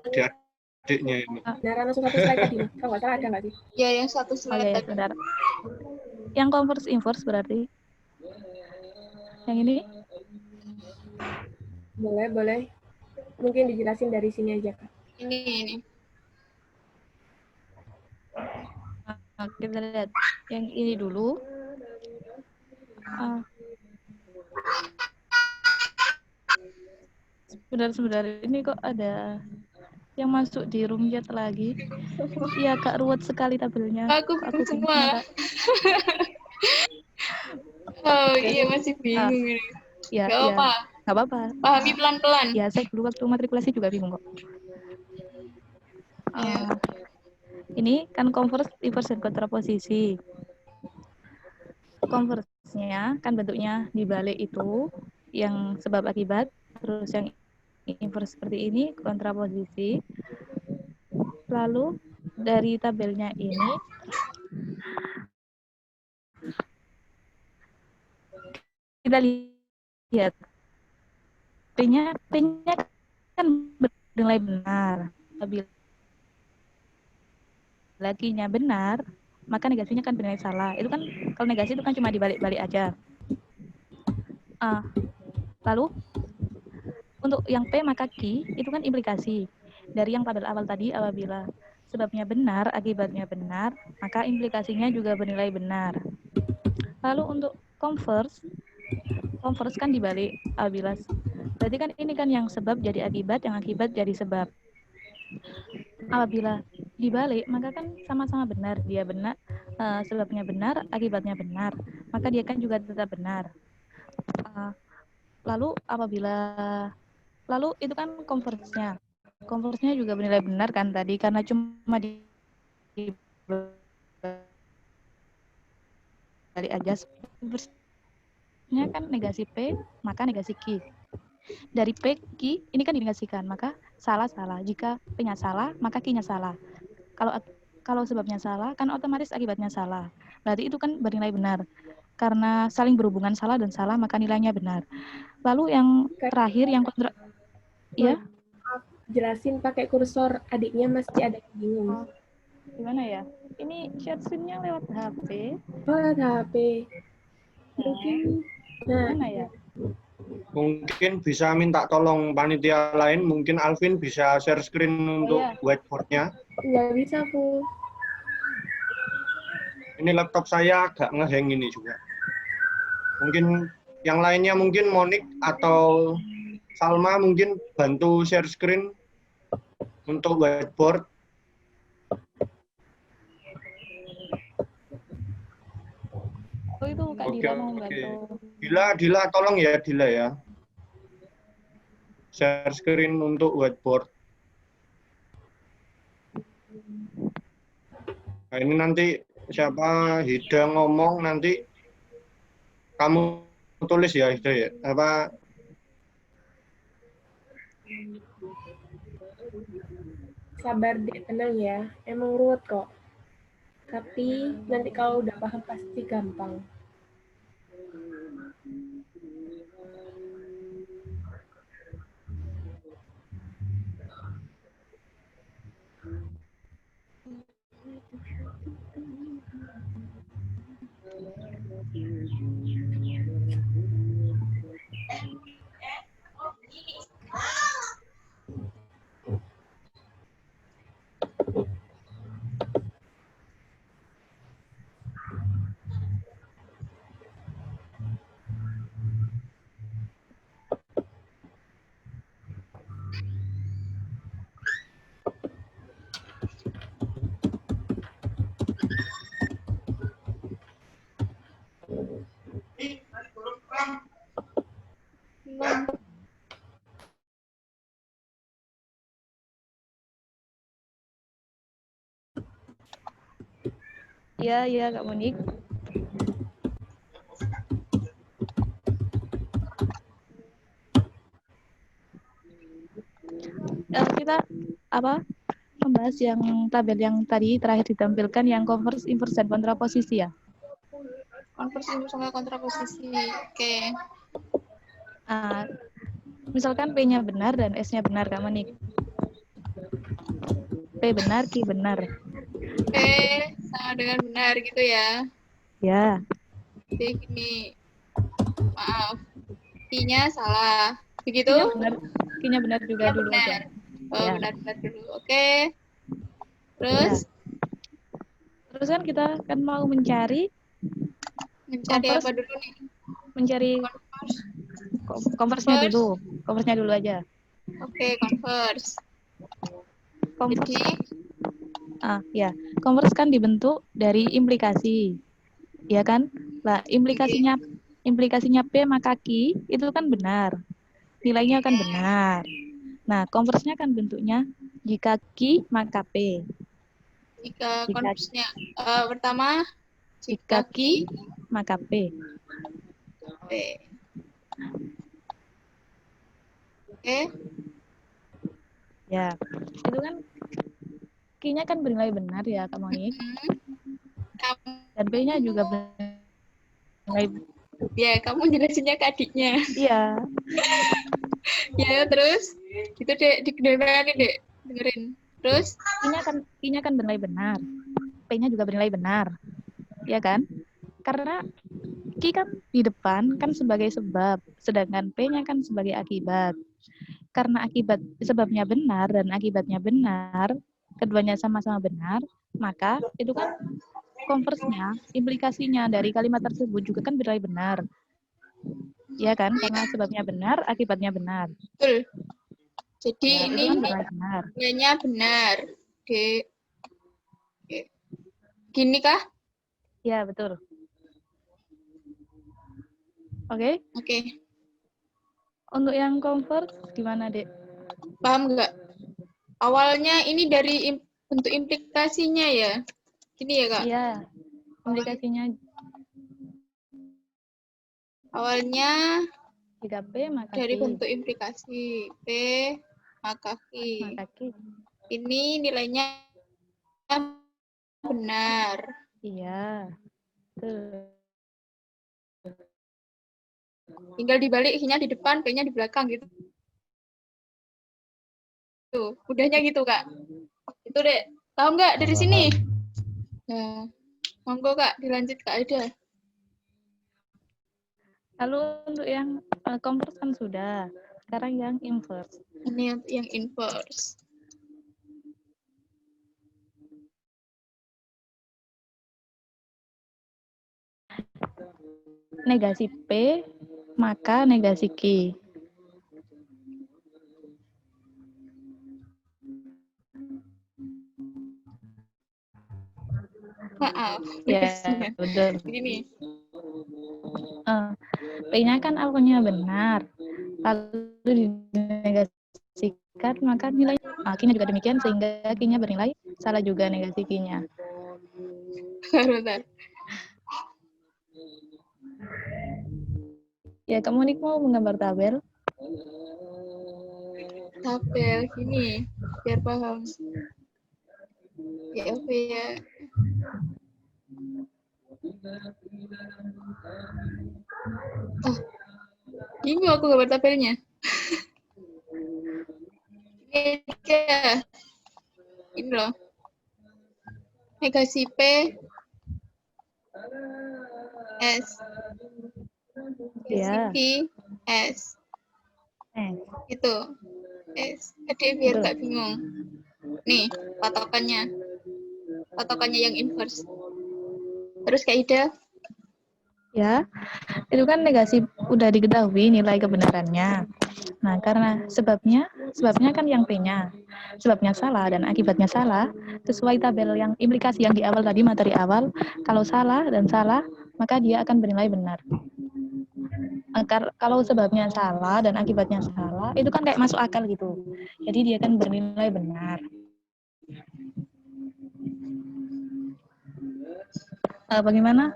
adik-adiknya ini. Beneran langsung satu slide tadi, kalau nggak salah ada nggak sih? Ya yang satu slide ya, tadi. sebentar. Yang converse inverse berarti? Yang ini? Boleh. Mungkin dijelasin dari sini aja Kak. Ini. Kita lihat yang ini dulu. Sebentar, ini kok ada yang masuk di room chat lagi. Iya Kak, ruwet sekali tabelnya. Aku semua. Oh iya, masih bingung ini. Ya, Gak apa. Gak apa-apa. Pahami pelan-pelan. Ya, saya dulu waktu matrikulasi juga bingung kok. Ini kan converse, inverse, dan kontraposisi. Converse-nya kan bentuknya dibalik itu, yang sebab akibat, terus yang inverse seperti ini, kontraposisi. Lalu dari tabelnya ini, kita lihat P-nya kan bernilai benar. Apabila Q-nya benar, maka negasinya kan bernilai salah. Itu kan kalau negasi itu kan cuma dibalik-balik aja. Lalu untuk yang P maka Q itu kan implikasi dari yang tabel awal tadi. Apabila sebabnya benar, akibatnya benar, maka implikasinya juga bernilai benar. Lalu untuk converse kan dibalik. Apabila berarti kan ini kan yang sebab jadi akibat, yang akibat jadi sebab. Apabila dibalik, maka kan sama-sama benar. Dia benar, sebabnya benar, akibatnya benar, maka dia kan juga tetap benar. Lalu itu kan converse-nya juga bernilai benar kan tadi, karena cuma dibalik aja. Inverse-nya kan negasi P, maka negasi Q. Dari P, Q, ini kan dinegasikan, maka salah. Jika P-nya salah, maka Q-nya salah. Kalau sebabnya salah, kan otomatis akibatnya salah. Berarti itu kan bernilai benar. Karena saling berhubungan salah dan salah, maka nilainya benar. Lalu yang terakhir, yang kontra... Ya? Jelasin pakai kursor, adiknya masih ada yang bingung. Gimana ya? Ini share screen-nya lewat HP. Oh, lewat HP. Mungkin. Gimana ya? Mungkin bisa minta tolong panitia lain, mungkin Alvin bisa share screen untuk whiteboard-nya. Nggak bisa, Bu. Ini laptop saya agak ngehang ini juga. Mungkin yang lainnya, mungkin Monik atau Salma mungkin bantu share screen untuk whiteboard. Oh itu Kak Oke, Dila mau oke. bantu. Dila, tolong ya Dila ya. Share screen untuk whiteboard. Nah, ini nanti siapa Hida ngomong nanti kamu tulis ya Hida ya. Apa Sabar deh, tenang ya. Emang ruwet kok. Tapi nanti kalau udah paham pasti gampang. Iya Kak Monik. Kita membahas yang tabel yang tadi terakhir ditampilkan yang converse, inverse, dan kontraposisi ya. Konversi sama kontraposisi. Oke. Misalkan P-nya benar dan S-nya benar, Kak Monik. P benar, Q benar. P sama dengan benar gitu ya. Ya. Jadi gini, maaf, Q-nya salah. Begitu? Q-nya benar juga dulu benar. aja. Oh, Ya. benar-benar dulu. Oke. Terus? Ya. Terus kan kita kan mau mencari Apa dulu nih? Mencari converse-nya dulu. Converse-nya dulu aja. Oke, converse. Converse. Jadi, ya. Converse kan dibentuk dari implikasi. Ya kan? Lah, implikasinya P maka Q itu kan benar. Nilainya kan benar. Nah, converse-nya kan bentuknya jika Q maka P. Jika converse-nya pertama jika Q maka P. P. Oke. Ya, itu kan Q-nya kan bernilai benar ya, Kak Monik. Dan P-nya juga bernilai. Ya, kamu jelasinnya ke adiknya. Iya. Ya, terus itu dek dengerin. Terus Q-nya kan bernilai benar. P-nya juga bernilai benar. Ya kan? Karena Q kan di depan kan sebagai sebab, sedangkan P-nya kan sebagai akibat. Karena sebabnya benar dan akibatnya benar, keduanya sama-sama benar, maka itu kan converse-nya, implikasinya dari kalimat tersebut juga kan bernilai benar. Ya kan? Karena sebabnya benar, akibatnya benar. Betul. Jadi ya, ini nilainya benar. Oke. Gini kah? Ya, betul. Oke? Oke. Untuk yang converse gimana, Dek? Paham nggak? Awalnya ini dari bentuk implikasinya ya. Gini ya, Kak? Iya. Implikasinya awalnya jika P maka dari Q. bentuk implikasi P maka Q. Ini nilainya benar. Iya. Tinggal dibalik I-nya di depan, P-nya di belakang gitu. Tuh, udahnya gitu, Kak. Itu, Dek. Tahu nggak dari sini? Nah, monggo, Kak, dilanjut Kak Aida. Lalu untuk yang converse kan sudah. Sekarang yang inverse. Ini yang inverse. Negasi P, maka negasi Q. Maaf. Ya, betul. Begini. P-nya kan alkoholnya benar, lalu dinegasikan, maka nilai Q-nya juga demikian, sehingga Q-nya bernilai salah juga negasi Q-nya. Bentar. Ya, kamu Monik mau menggambar tabel? Tabel gini, biar paham. Ya, apa ya? Ini aku gambar tabelnya. Ini loh. Negasi P S. Ya. Negasi Q S. Itu. S. Jadi biar Betul. gak bingung. Nih, patokannya. Patokannya yang inverse. Terus kaidah. Ya, itu kan negasi udah diketahui nilai kebenarannya. Nah, karena sebabnya kan yang P-nya. Sebabnya salah dan akibatnya salah, sesuai tabel yang implikasi yang di awal tadi, materi awal, kalau salah dan salah, maka dia akan bernilai benar. Kalau sebabnya salah dan akibatnya salah, itu kan kayak masuk akal gitu. Jadi dia akan bernilai benar. Bagaimana?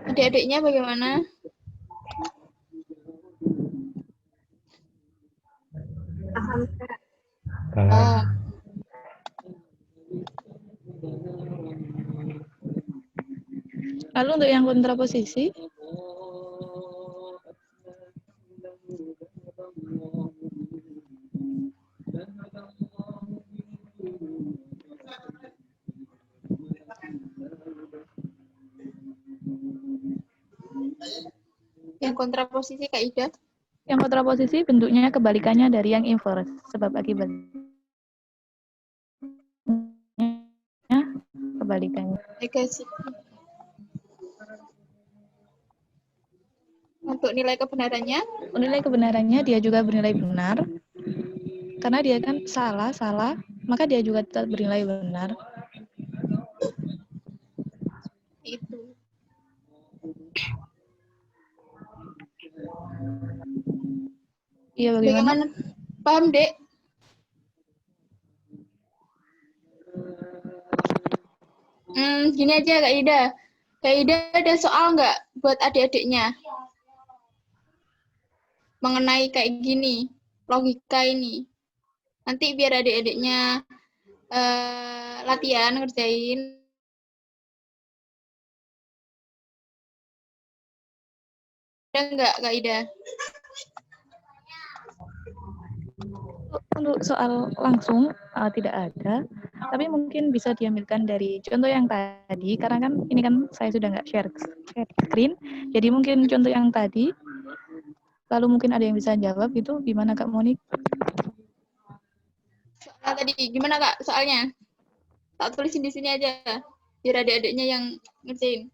Adik-adiknya bagaimana? Paham, Kak. Oh, Lalu untuk yang kontraposisi, yang kontraposisi kaidah. yang kontraposisi bentuknya kebalikannya dari yang inverse, sebab akibatnya kebalikannya. Negasi. Untuk nilai kebenarannya, Nilai kebenarannya dia juga bernilai benar, karena dia kan salah, maka dia juga tetap bernilai benar. itu. Iya, bagaimana? Paham, Dek? Gini aja, Kak Ida. Kak Ida ada soal nggak buat adik-adiknya? Mengenai kayak gini, logika ini. Nanti biar adik-adiknya latihan, ngerjain. Ada nggak, Kak Ida? Untuk soal langsung tidak ada, tapi mungkin bisa diambilkan dari contoh yang tadi, karena kan ini kan saya sudah nggak share screen, jadi mungkin contoh yang tadi, lalu mungkin ada yang bisa jawab itu, gimana Kak Monik? Soal tadi gimana, Kak? Soalnya tak tulisin di sini aja, biar adik-adiknya yang ngerjain.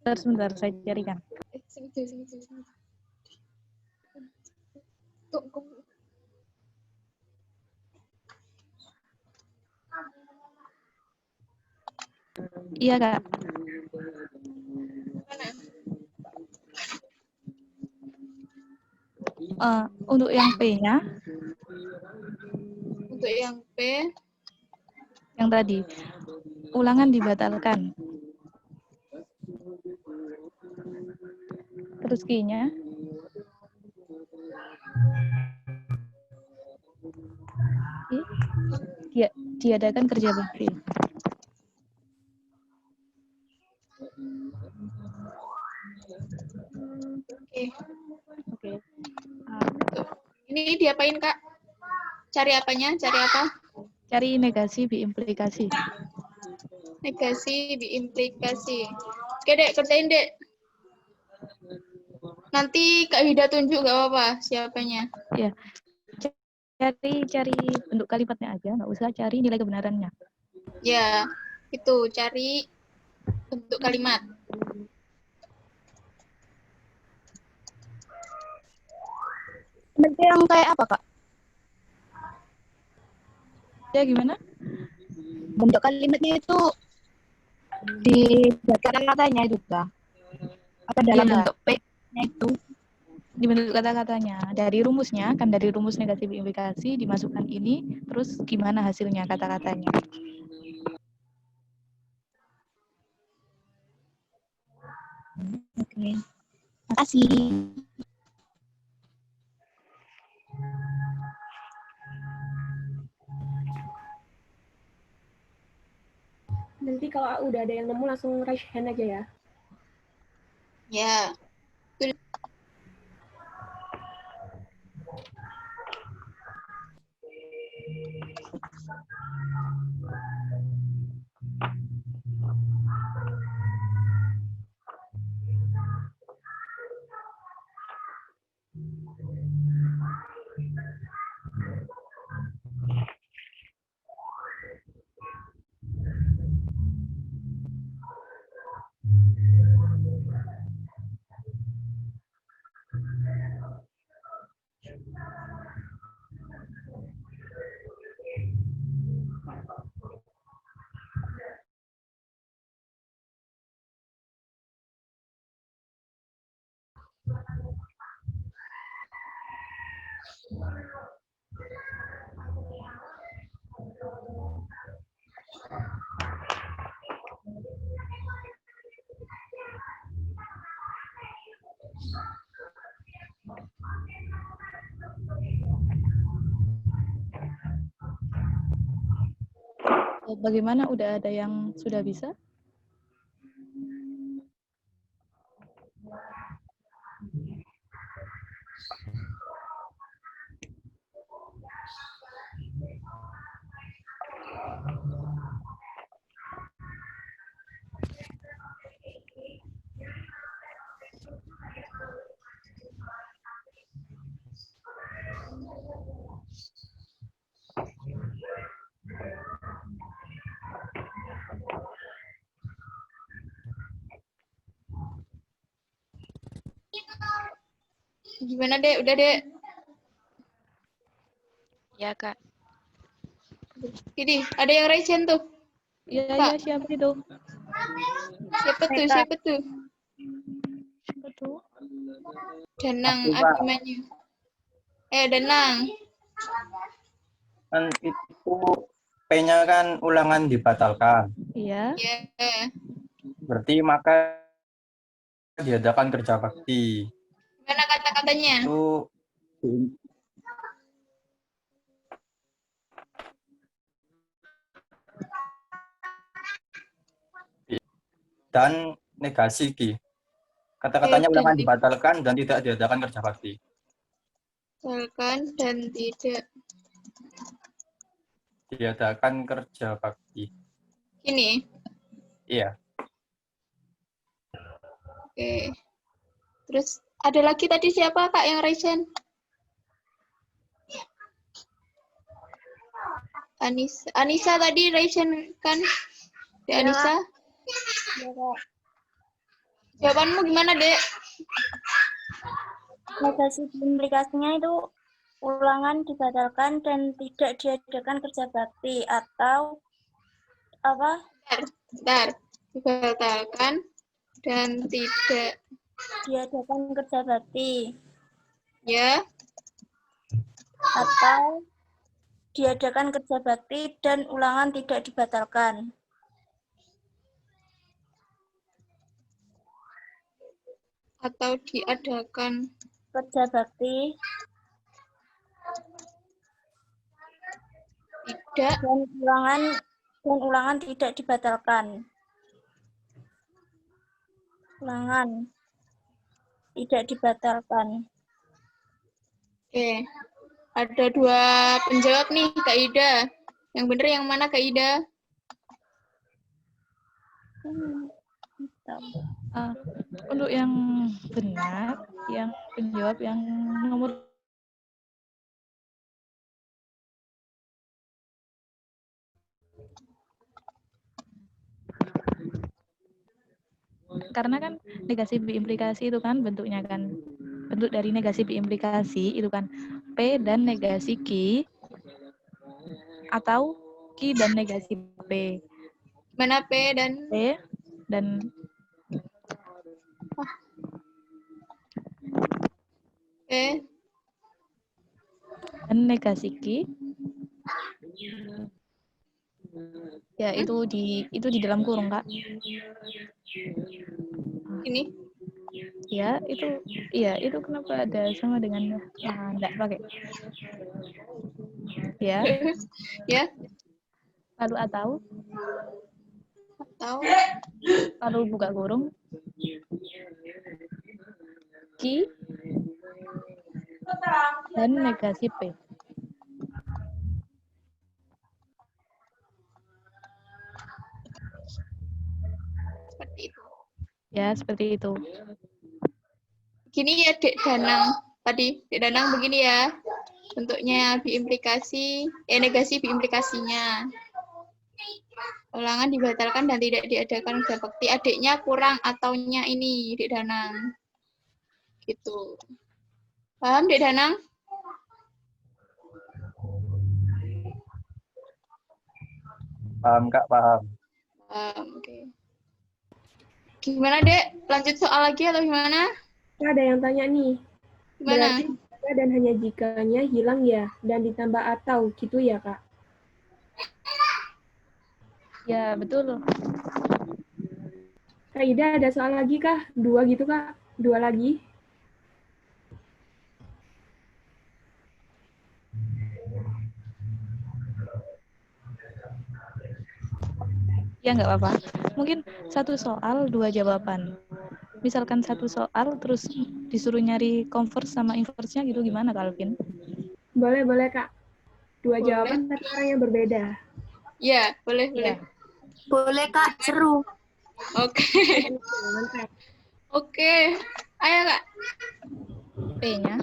Sebentar, saya carikan. Sini. Tuh, Iya Kak. Untuk yang P-nya, untuk yang P, yang tadi, ulangan dibatalkan. Terus Q-nya, diadakan kerja bakti. Oke. Ini diapain, Kak? Cari apanya? Cari apa? Cari negasi biimplikasi. Negasi biimplikasi. Oke, Dek, kerjain, Dek. Nanti Kak Hida tunjuk nggak apa-apa siapanya. Ya. Cari bentuk kalimatnya aja, nggak usah cari nilai kebenarannya. Ya, itu cari bentuk kalimat. Bentuk yang kayak apa, Kak? Ya, gimana? bentuk kalimatnya itu di kata-katanya itu Kak. Apa dalam Iya. bentuk P-nya itu? Di bentuk kata-katanya. Dari rumusnya, kan dari rumus negatif implikasi dimasukkan ini, terus gimana hasilnya kata-katanya. Oke. Makasih. Nanti kalau udah ada yang nemu langsung raise hand aja ya. Ya. Bagaimana, udah ada yang sudah bisa? Gimana, Dek? Udah, Dek? Ya, Kak. Ini, ada yang raise hand tuh. Iya, Kak. iya, siapa itu? Siapa tuh? Siapa tuh? Siapa tuh? Danang Aku, Pak. Abimanya. Danang. Kan itu P-nya kan ulangan dibatalkan. Iya. Ya. Berarti maka diadakan kerja bakti. Gimana kata-katanya? Itu dan negasi Ki. Kata-katanya ulangan dibatalkan dan tidak diadakan kerja bakti. Batalkan dan tidak Diadakan kerja bakti. ini. Iya. Oke. Terus ada lagi tadi siapa, Kak, yang raise hand? Anissa tadi raise hand kan? Dek Anissa? Jawabanmu gimana, Dek? Negasi implikasinya itu ulangan dibatalkan dan tidak diadakan kerja bakti, atau apa? Bentar. Dibatalkan dan tidak Diadakan kerja bakti, ya, atau diadakan kerja bakti dan ulangan tidak dibatalkan. atau diadakan Kerja bakti tidak dan ulangan tidak dibatalkan. Ulangan tidak dibatalkan. Oke. Ada dua penjawab nih, Kak Ida. Yang benar yang mana, Kak Ida? Untuk yang benar, yang penjawab yang nomor karena kan negasi biimplikasi itu kan bentuknya kan, bentuk dari negasi biimplikasi itu kan P dan negasi Q, atau Q dan negasi P. Mana P dan P dan P? dan negasi Q. Ya, itu di dalam kurung, Kak. Ini? Ya, itu kenapa ada sama dengan enggak pakai. Ya, Ya, lalu atau lalu buka kurung. Q dan negasi P. seperti itu. Ya, seperti itu. Gini ya, Dek Danang. Tadi Dek Danang begini ya. Bentuknya biimplikasi, negasi biimplikasinya. Ulangan dibatalkan dan tidak diadakan kerja bakti. Adiknya kurang ataunya ini, Dek Danang. Gitu. Paham, Dek Danang? Paham, Kak, paham. Oke. Gimana, Dek? Lanjut soal lagi atau gimana? Ada yang tanya nih. Gimana? Berarti jika dan hanya jikanya hilang ya, dan ditambah atau, gitu ya, Kak? Ya, betul. Kak Ida, ada soal lagi kah? 2 gitu, Kak? 2 lagi? Ya, nggak apa-apa. Mungkin satu soal, 2 jawaban. Misalkan satu soal, terus disuruh nyari converse sama inverse-nya gitu, gimana, Kak Alvin? Boleh, Kak. 2 Boleh. jawaban, tapi orang yang berbeda. Ya, boleh. Boleh, Kak. Seru. Oke. Mantap. Oke. Ayo, Kak. P-nya,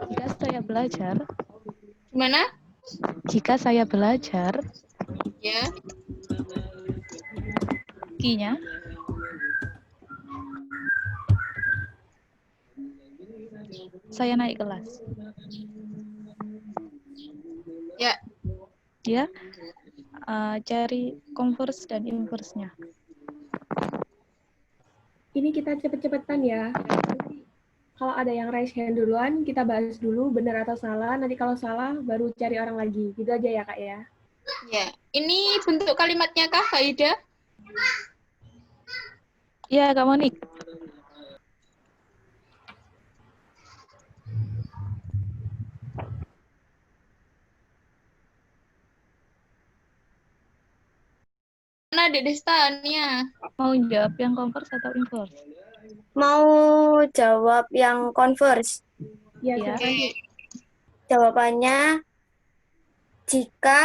jika saya belajar, Gimana? jika saya belajar, Ya. Q-nya, saya naik kelas. Ya. Ya, cari converse dan inverse-nya. Ini kita cepet-cepetan ya. Kalau ada yang raise hand duluan, kita bahas dulu benar atau salah. Nanti kalau salah, baru cari orang lagi. Gitu aja ya, Kak ya. Ya. Ini bentuk kalimatnya kah, Kak Ida? Iya, Kak Monik. Mana Dek Destania? Mau jawab yang converse atau inverse? Mau jawab yang converse. Ya, Ya. silakan. Oke. Jawabannya, jika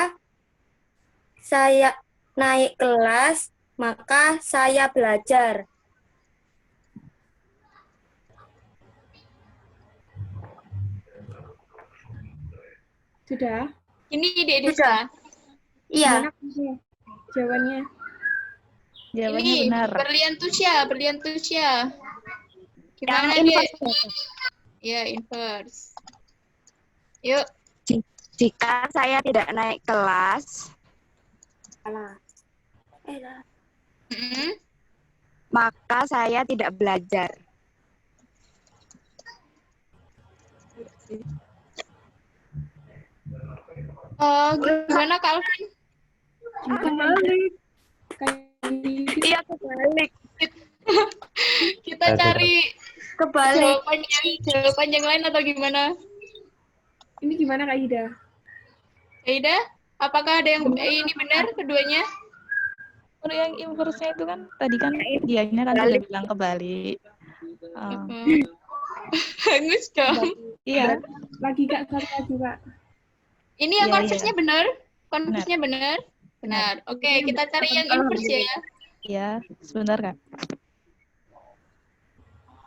saya naik kelas, maka saya belajar. Sudah? Ini Dek Desta. Iya. Gimana jawabannya? Jawabannya Ini benar. berlian-tusia. Gimana, Yang Dek? inverse. Ya, inverse. Yuk. Jika saya tidak naik kelas, maka saya tidak belajar. Gimana, Kak Alvin? Kebalik. Iya, kebalik. Kita cari Kebalik. jawaban yang lain atau gimana? Ini gimana, Kak Ida? Aida, apakah ada yang ini benar keduanya? Untuk yang inverse-nya itu kan tadi kan dianya kan sudah bilang kebalik. Hangus dong. Iya. Lagi, Kak. Satu lagi, Kak. Ini yang Iya, converse-nya benar? Converse-nya benar? Benar. Oke, kita cari yang inverse ya. Iya, sebentar, Kak.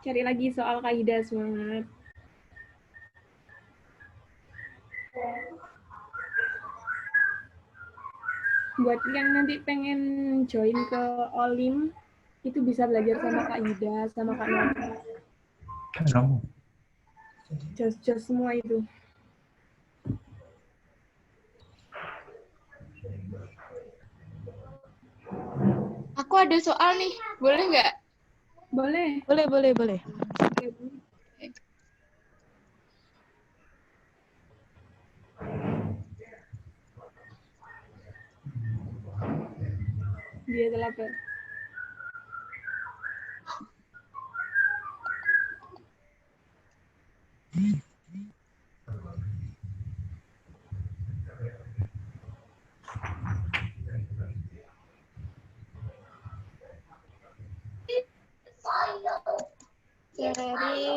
Cari lagi soal Kak Ida, semangat. Buat yang nanti pengen join ke Olim, itu bisa belajar sama Kak Ida, sama Kak Nova. Jos semua itu. Aku ada soal nih, boleh nggak? Boleh. Boleh. Dia telah Dari Ayo,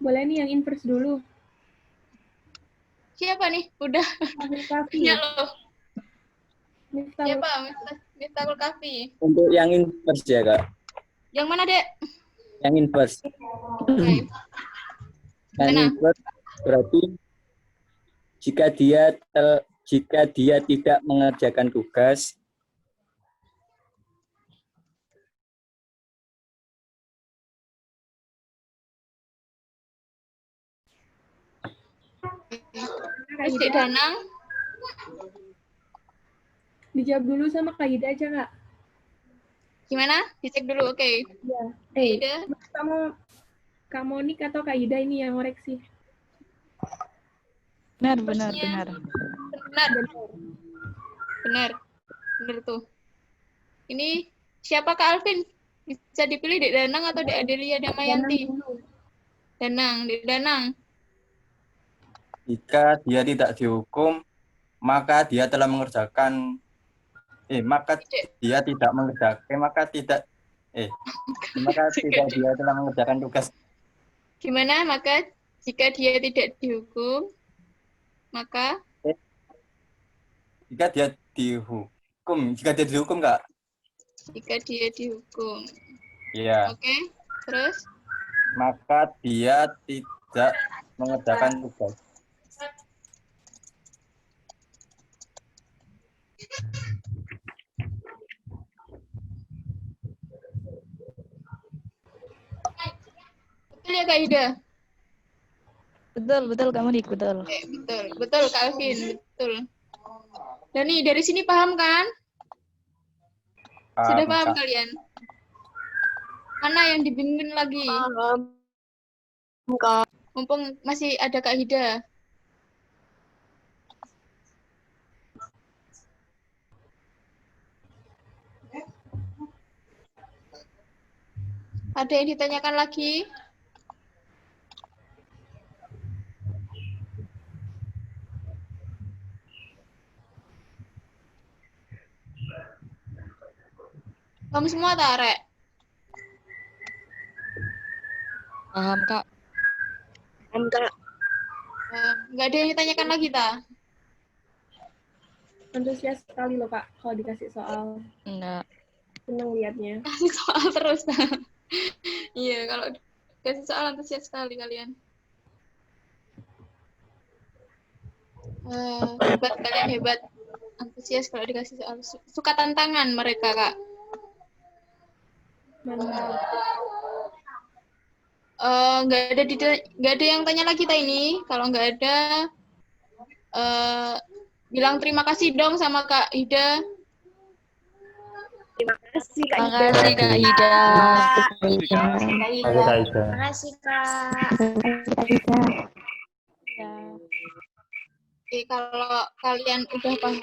Boleh nih yang inverse dulu. siapa nih? Udah Kafi. punya loh. Miftahul. Siapa? Miftahul Kafi. Untuk yang inverse ya, Kak. Yang mana, Dek? Yang inverse. Oke. Yang Mana? inverse berarti jika dia tidak mengerjakan tugas, Terus Dek Danang? Dijawab dulu sama Kak Ida aja, Kak. Gimana? Dicek dulu, oke. Iya. Ida? Kak Monik atau Kak Ida ini yang ngoreksi? Benar. Benar tuh. Ini siapa Kak Alvin? Bisa dipilih Dek Danang atau Dek Adelia Damayanti? Dek Danang. jika dia tidak dihukum, maka dia telah mengerjakan maka dia tidak mengerjakan maka tidak dia telah mengerjakan tugas. Gimana? Maka jika dia tidak dihukum, maka jika dia dihukum, Kak. Jika dia dihukum. Iya. Oke. Terus? Maka dia tidak mengerjakan tugas. Betul ya Kak Ida? Betul Kak Monik, betul. Oke, betul Kak Alvin, betul. Dani, dari sini paham kan? Sudah paham Kak. kalian? Mana yang dibingungin lagi? Paham. Kak. Mumpung masih ada Kak Hida. Ada yang ditanyakan lagi? Kamu semua tak, Rek? Paham, Kak. Enggak. Nggak ada yang ditanyakan lagi, tak? Antusias sekali loh, Kak, kalau dikasih soal. Enggak. Senang liatnya. Kasih soal terus. Iya, kalau kasih soal antusias sekali kalian. Hebat, kalian hebat. Antusias kalau dikasih soal. Suka tantangan mereka, Kak. Mantap. Nggak ada yang tanya lagi tak ini. Kalau nggak ada, bilang terima kasih dong sama Kak Ida. Terima kasih Kak Ida. Terima kasih, Kak Ida. Terima kasih, Kak. Oke, kalau kalian udah paham